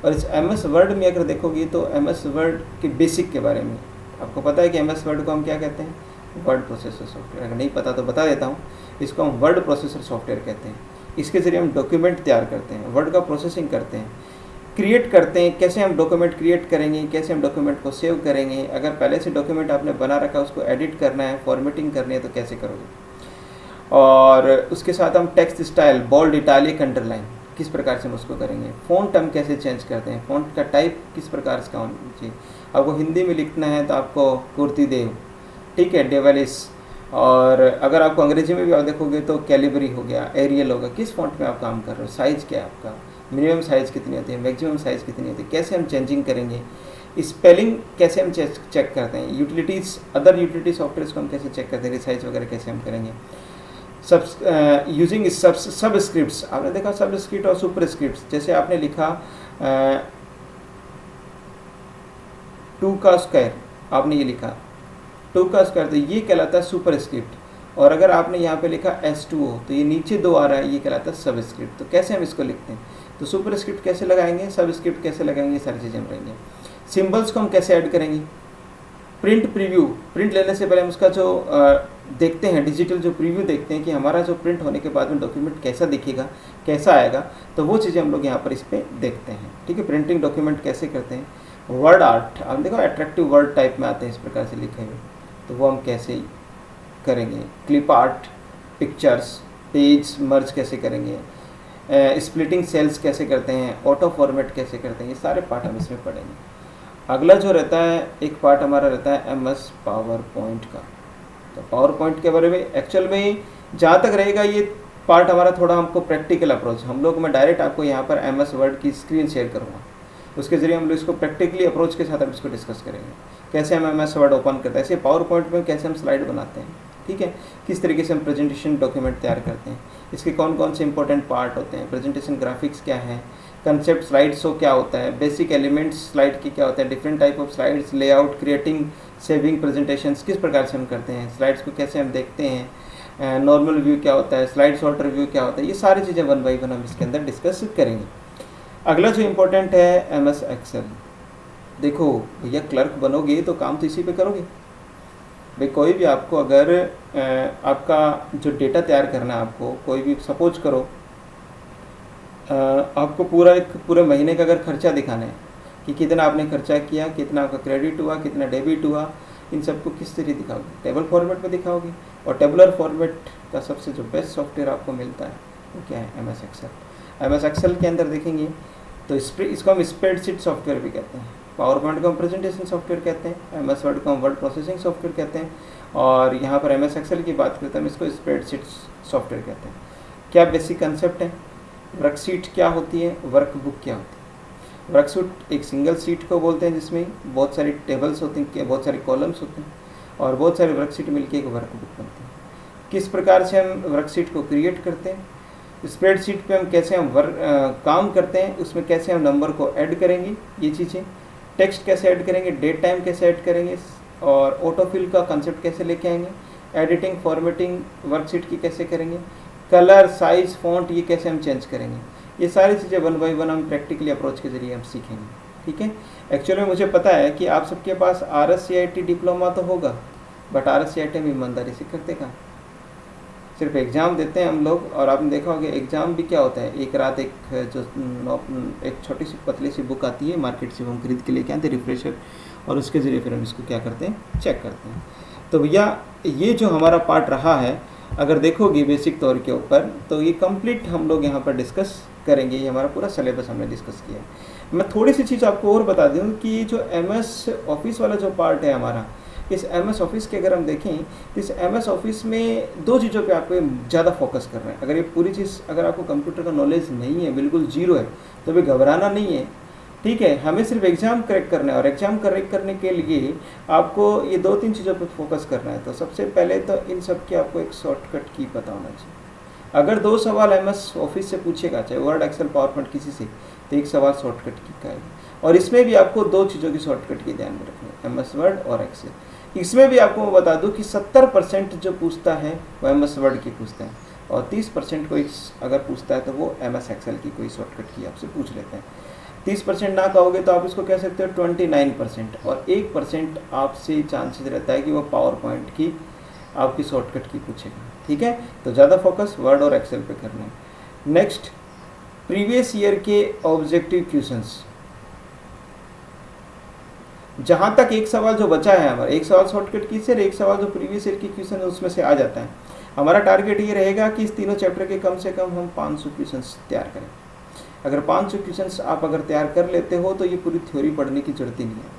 और इस MS वर्ड में अगर देखोगे तो MS वर्ड के बेसिक के बारे में आपको पता है कि MS वर्ड को हम क्या कहते हैं, वर्ड प्रोसेसर सॉफ्टवेयर। अगर नहीं पता तो बता देता हूँ, इसको हम वर्ड प्रोसेसर सॉफ्टवेयर कहते हैं। इसके ज़रिए हम डॉक्यूमेंट तैयार करते हैं, वर्ड का प्रोसेसिंग करते हैं, क्रिएट करते हैं। कैसे हम डॉक्यूमेंट क्रिएट करेंगे, कैसे हम डॉक्यूमेंट को सेव करेंगे, अगर पहले से डॉक्यूमेंट आपने बना रखा है उसको एडिट करना है, फॉर्मेटिंग करनी है तो कैसे करोगे। और उसके साथ हम text style, bold, italic, underline किस प्रकार से हम उसको करेंगे। फ़ॉन्ट हम कैसे चेंज करते हैं, फ़ॉन्ट का टाइप किस प्रकार से होना चाहिए। आपको हिंदी में लिखना है तो आपको कुर्ती देव, ठीक है, डेवलिस। और अगर आपको अंग्रेजी में भी आप देखोगे तो कैलिबरी हो गया, एरियल होगा। किस फॉन्ट में आप काम कर रहे हो, साइज़ क्या है आपका, मिनिमम साइज़ कितनी होती है, मैक्सिमम साइज़ कितनी होती है, कैसे हम चेंजिंग करेंगे। स्पेलिंग कैसे हम चेक करते हैं। यूटिलिटीज़, अदर यूटिलिटी सॉफ्टवेयर को हम कैसे चेक करते हैं, रिसाइज वगैरह कैसे हम करेंगे। यूजिंग सब स्क्रिप्ट्स, आपने देखा सब स्क्रिप्ट और सुपर स्क्रिप्ट्स। जैसे आपने लिखा 2 का स्क्वायर, आपने ये लिखा 2 का स्क्वायर तो ये कहलाता है सुपर स्क्रिप्ट। और अगर आपने यहाँ पे लिखा S2O तो ये नीचे 2 आ रहा है, ये कहलाता है सब स्क्रिप्ट। तो कैसे हम इसको लिखते हैं, तो सुपर स्क्रिप्ट कैसे लगाएंगे, सब स्क्रिप्ट कैसे लगाएंगे, ये सारी चीज़ें हम रहेंगे। सिम्बल्स को हम कैसे ऐड करेंगे। प्रिंट प्रीव्यू, प्रिंट लेने से पहले हम उसका जो देखते हैं, डिजिटल जो प्रीव्यू देखते हैं कि हमारा जो प्रिंट होने के बाद में डॉक्यूमेंट कैसा दिखेगा, कैसा आएगा, तो वो चीज़ें हम लोग यहाँ पर इस पर देखते हैं। ठीक है, प्रिंटिंग डॉक्यूमेंट कैसे करते हैं। वर्ड आर्ट, आप देखो अट्रैक्टिव वर्ड टाइप में आते हैं इस प्रकार से लिखे हुए, तो वो हम कैसे करेंगे। क्लिप आर्ट, पिक्चर्स, पेज मर्ज कैसे करेंगे, स्प्लिटिंग सेल्स कैसे करते हैं, ऑटो फॉर्मेट कैसे करते हैं, ये सारे पार्ट हम इसमें पढ़ेंगे। अगला जो रहता है एक पार्ट हमारा रहता है MS पावर पॉइंट का। तो पावर पॉइंट के बारे में एक्चुअल में जहाँ तक रहेगा ये पार्ट हमारा थोड़ा हमको प्रैक्टिकल अप्रोच, हम लोग मैं डायरेक्ट आपको यहाँ पर MS वर्ड की स्क्रीन शेयर करूँगा, उसके ज़रिए हम लोग इसको प्रैक्टिकली अप्रोच के साथ हम इसको डिस्कस करेंगे। कैसे हम MS वर्ड ओपन करते हैं, ऐसे पावर पॉइंट में कैसे हम स्लाइड बनाते हैं, ठीक है, किस तरीके से हम प्रेजेंटेशन डॉक्यूमेंट तैयार करते हैं, इसके कौन कौन से इंपॉर्टेंट पार्ट होते हैं, प्रेजेंटेशन ग्राफिक्स क्या है, कंसेप्ट स्लाइड शो क्या होता है, बेसिक एलिमेंट्स स्लाइड की क्या होता है, different type of slides, layout, creating, saving presentations किस प्रकार से हम करते हैं, स्लाइड्स को कैसे हम देखते हैं, नॉर्मल व्यू क्या होता है, स्लाइड सॉर्टर व्यू क्या होता है, ये सारी चीज़ें 1 बाई 1 हम इसके अंदर डिस्कस करेंगे। अगला जो इम्पोर्टेंट है MS एक्सेल। देखो भैया क्लर्क बनोगे तो काम तो इसी पे करोगे भाई। कोई भी आपको अगर आपका जो डेटा तैयार करना है, आपको कोई भी सपोज करो आपको पूरे महीने का अगर खर्चा दिखाना है कि कितना आपने खर्चा किया, कितना आपका क्रेडिट हुआ, कितना डेबिट हुआ, इन सबको किस तरीके दिखाओगे? टेबल फॉर्मेट में दिखाओगे। और टेबुलर फॉर्मेट का सबसे जो बेस्ट सॉफ्टवेयर आपको मिलता है वो क्या है? MS Excel. MS एक्सेल के अंदर देखेंगे तो इसको हम स्प्रेडशीट सॉफ्टवेयर भी कहते हैं, पावर पॉइंट को हम प्रेजेंटेशन सॉफ्टवेयर कहते हैं, MS वर्ड को हम वर्ड प्रोसेसिंग सॉफ्टवेयर कहते हैं, और यहाँ पर MS एक्सेल की बात करते हैं हम इसको स्प्रेडशीट सॉफ्टवेयर कहते हैं। क्या बेसिक कंसेप्ट है? वर्कशीट क्या होती है, वर्कबुक क्या होती है? वर्कशीट एक सिंगल शीट को बोलते हैं जिसमें बहुत सारी टेबल्स होती हैं, बहुत सारे कॉलम्स होते हैं और बहुत सारे वर्कशीट मिलके एक वर्कबुक बनती है। किस प्रकार से हम वर्कशीट को क्रिएट करते हैं, स्प्रेडशीट पे हम कैसे हम काम करते हैं, उसमें कैसे हम नंबर को ऐड करेंगे, ये चीज़ें, टेक्स्ट कैसे ऐड करेंगे, डेट टाइम कैसे ऐड करेंगे, और ऑटोफिल का कंसेप्ट कैसे लेके आएंगे, एडिटिंग फॉर्मेटिंग वर्कशीट की कैसे करेंगे, कलर साइज फॉन्ट ये कैसे हम चेंज करेंगे, ये सारी चीज़ें 1 बाय 1 हम प्रैक्टिकली अप्रोच के जरिए हम सीखेंगे। ठीक है। एक्चुअली में मुझे पता है कि आप सबके पास RSCIT डिप्लोमा तो होगा, बट RSCIT में ईमानदारी से करते कहाँ? सिर्फ एग्ज़ाम देते हैं हम लोग, और आपने देखा होगा एग्ज़ाम भी क्या होता है, एक रात एक छोटी सी पतली सी बुक आती है मार्केट से, हम खरीद के लेके आते हैं रिफ्रेशर, और उसके ज़रिए फिर हम इसको क्या करते हैं, चेक करते हैं। तो भैया ये जो हमारा पार्ट रहा है, अगर देखोगे बेसिक तौर के ऊपर, तो ये कंप्लीट हम लोग यहाँ पर डिस्कस करेंगे। ये हमारा पूरा सिलेबस हमने डिस्कस किया है। मैं थोड़ी सी चीज़ आपको और बता दूँ कि जो MS ऑफिस वाला जो पार्ट है हमारा, इस MS ऑफिस के अगर हम देखें, इस MS ऑफिस में 2 चीज़ों पे आपको ज़्यादा फोकस करना है। अगर ये पूरी चीज़, अगर आपको कंप्यूटर का नॉलेज नहीं है, बिल्कुल जीरो है, तो भी घबराना नहीं है। ठीक है, हमें सिर्फ एग्ज़ाम क्रैक करना है, और एग्ज़ाम क्रैक करने के लिए आपको ये 2-3 चीज़ों पे फोकस करना है। तो सबसे पहले तो इन सब की आपको एक शॉर्टकट की पता होना चाहिए। अगर 2 सवाल MS ऑफिस से पूछेगा, चाहे वर्ड, एक्सेल, पावर पॉइंट किसी से, तो एक सवाल शॉर्टकट की का है। और इसमें भी आपको 2 चीज़ों की शॉर्टकट की ध्यान में रखनी है, MS वर्ड और एक्सेल। इसमें भी आपको मैं बता दूं कि 70% जो पूछता है वो MS वर्ड की पूछता है, और 30% कोई अगर पूछता है तो वो MS एक्सेल की कोई शॉर्टकट की आपसे पूछ लेते हैं। 30% ना कहोगे तो आप इसको कह सकते हो 29%, और 1% आपसे चांसेस रहता है कि वो पावर पॉइंट की आपकी शॉर्टकट की पूछेगा। ठीक है, तो ज़्यादा फोकस वर्ड और एक्सेल पे करना है। नेक्स्ट, प्रीवियस ईयर के ऑब्जेक्टिव क्वेश्चंस, जहाँ तक एक सवाल जो बचा है हमारा, एक सवाल शॉर्टकट की से और एक सवाल जो प्रीवियस ईयर की क्वेश्चन है उसमें से आ जाता है। हमारा टारगेट ये रहेगा कि इस तीनों चैप्टर के कम से कम हम 500 क्वेश्चंस तैयार करें। अगर 500 क्वेश्चंस आप अगर तैयार कर लेते हो तो ये पूरी थ्योरी पढ़ने की जरूरत ही नहीं है,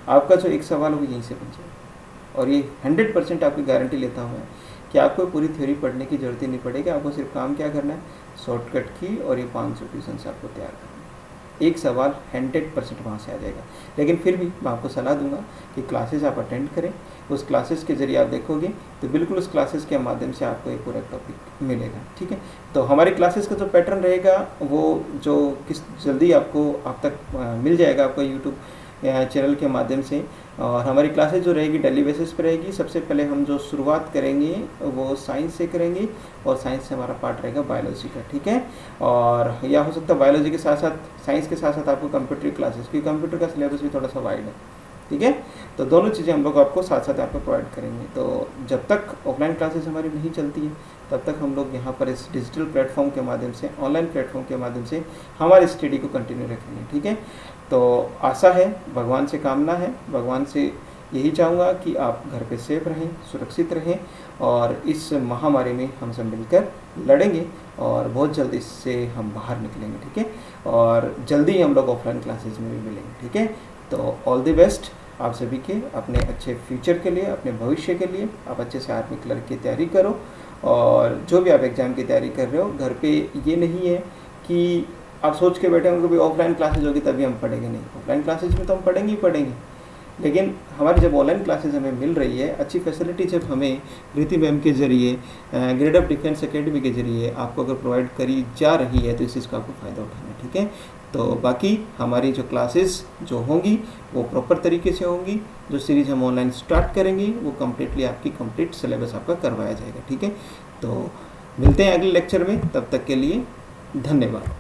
आपका जो एक सवाल हो यहीं से बन जाएगा। और ये 100% आपकी गारंटी लेता हूँ मैं कि आपको पूरी थ्योरी पढ़ने की जरूरत ही नहीं पड़ेगी। आपको सिर्फ काम क्या करना है, शॉर्टकट की और ये 500 क्वेश्चंस आपको तैयार करना है। एक सवाल 100% वहाँ से आ जाएगा। लेकिन फिर भी मैं आपको सलाह दूंगा कि क्लासेस आप अटेंड करें, उस क्लासेस के जरिए आप देखोगे तो बिल्कुल उस क्लासेस के माध्यम से आपको एक पूरा टॉपिक मिलेगा। ठीक है, तो हमारी क्लासेस का जो पैटर्न रहेगा वो जो किस जल्दी आपको आप तक मिल जाएगा आपको यूट्यूब चैनल के माध्यम से। और हमारी क्लासेस जो रहेगी डेली बेसिस पे रहेगी। सबसे पहले हम जो शुरुआत करेंगे वो साइंस से करेंगे, और साइंस से हमारा पार्ट रहेगा बायोलॉजी का। ठीक है, और या हो सकता है बायोलॉजी के साथ साथ साइंस के साथ साथ आपको कंप्यूटर क्लासेस, क्योंकि कंप्यूटर का सिलेबस भी थोड़ा सा वाइड है। ठीक है, तो दोनों चीज़ें हम लोग आपको साथ साथ आपको प्रोवाइड करेंगे। तो जब तक ऑफलाइन क्लासेस हमारी नहीं चलती है तब तक हम लोग यहाँ पर इस डिजिटल प्लेटफॉर्म के माध्यम से, ऑनलाइन प्लेटफॉर्म के माध्यम से हमारी स्टडी को कंटिन्यू रखेंगे। ठीक है, तो आशा है, भगवान से कामना है, भगवान से यही चाहूँगा कि आप घर पे सेफ रहें, सुरक्षित रहें, और इस महामारी में हम सब मिलकर लड़ेंगे और बहुत जल्द इससे हम बाहर निकलेंगे। ठीक है, और जल्दी ही हम लोग ऑफलाइन क्लासेस में भी मिलेंगे। ठीक है, तो ऑल द बेस्ट आप सभी के, अपने अच्छे फ्यूचर के लिए, अपने भविष्य के लिए। आप अच्छे से आर्मी क्लर्क की तैयारी करो, और जो भी आप एग्ज़ाम की तैयारी कर रहे हो, घर पे ये नहीं है कि आप सोच के बैठे होंगे कि ऑफलाइन क्लासेज होगी तभी हम पढ़ेंगे। नहीं, ऑफलाइन क्लासेज में तो हम पढ़ेंगे ही पढ़ेंगे, लेकिन हमारी जब ऑनलाइन क्लासेज हमें मिल रही है, अच्छी फैसिलिटी जब हमें प्रीति मैम के जरिए, ग्रेड ऑफ डिफेंस एकेडमी के जरिए आपको अगर प्रोवाइड करी जा रही है, तो इस चीज़ का आपको फ़ायदा उठाना है। ठीक है, तो बाकी हमारी जो क्लासेस जो होंगी वो प्रॉपर तरीके से होंगी। जो सीरीज़ हम ऑनलाइन स्टार्ट करेंगे वो कम्प्लीटली आपकी कंप्लीट सिलेबस आपका करवाया जाएगा। ठीक है, तो मिलते हैं अगले लेक्चर में, तब तक के लिए धन्यवाद।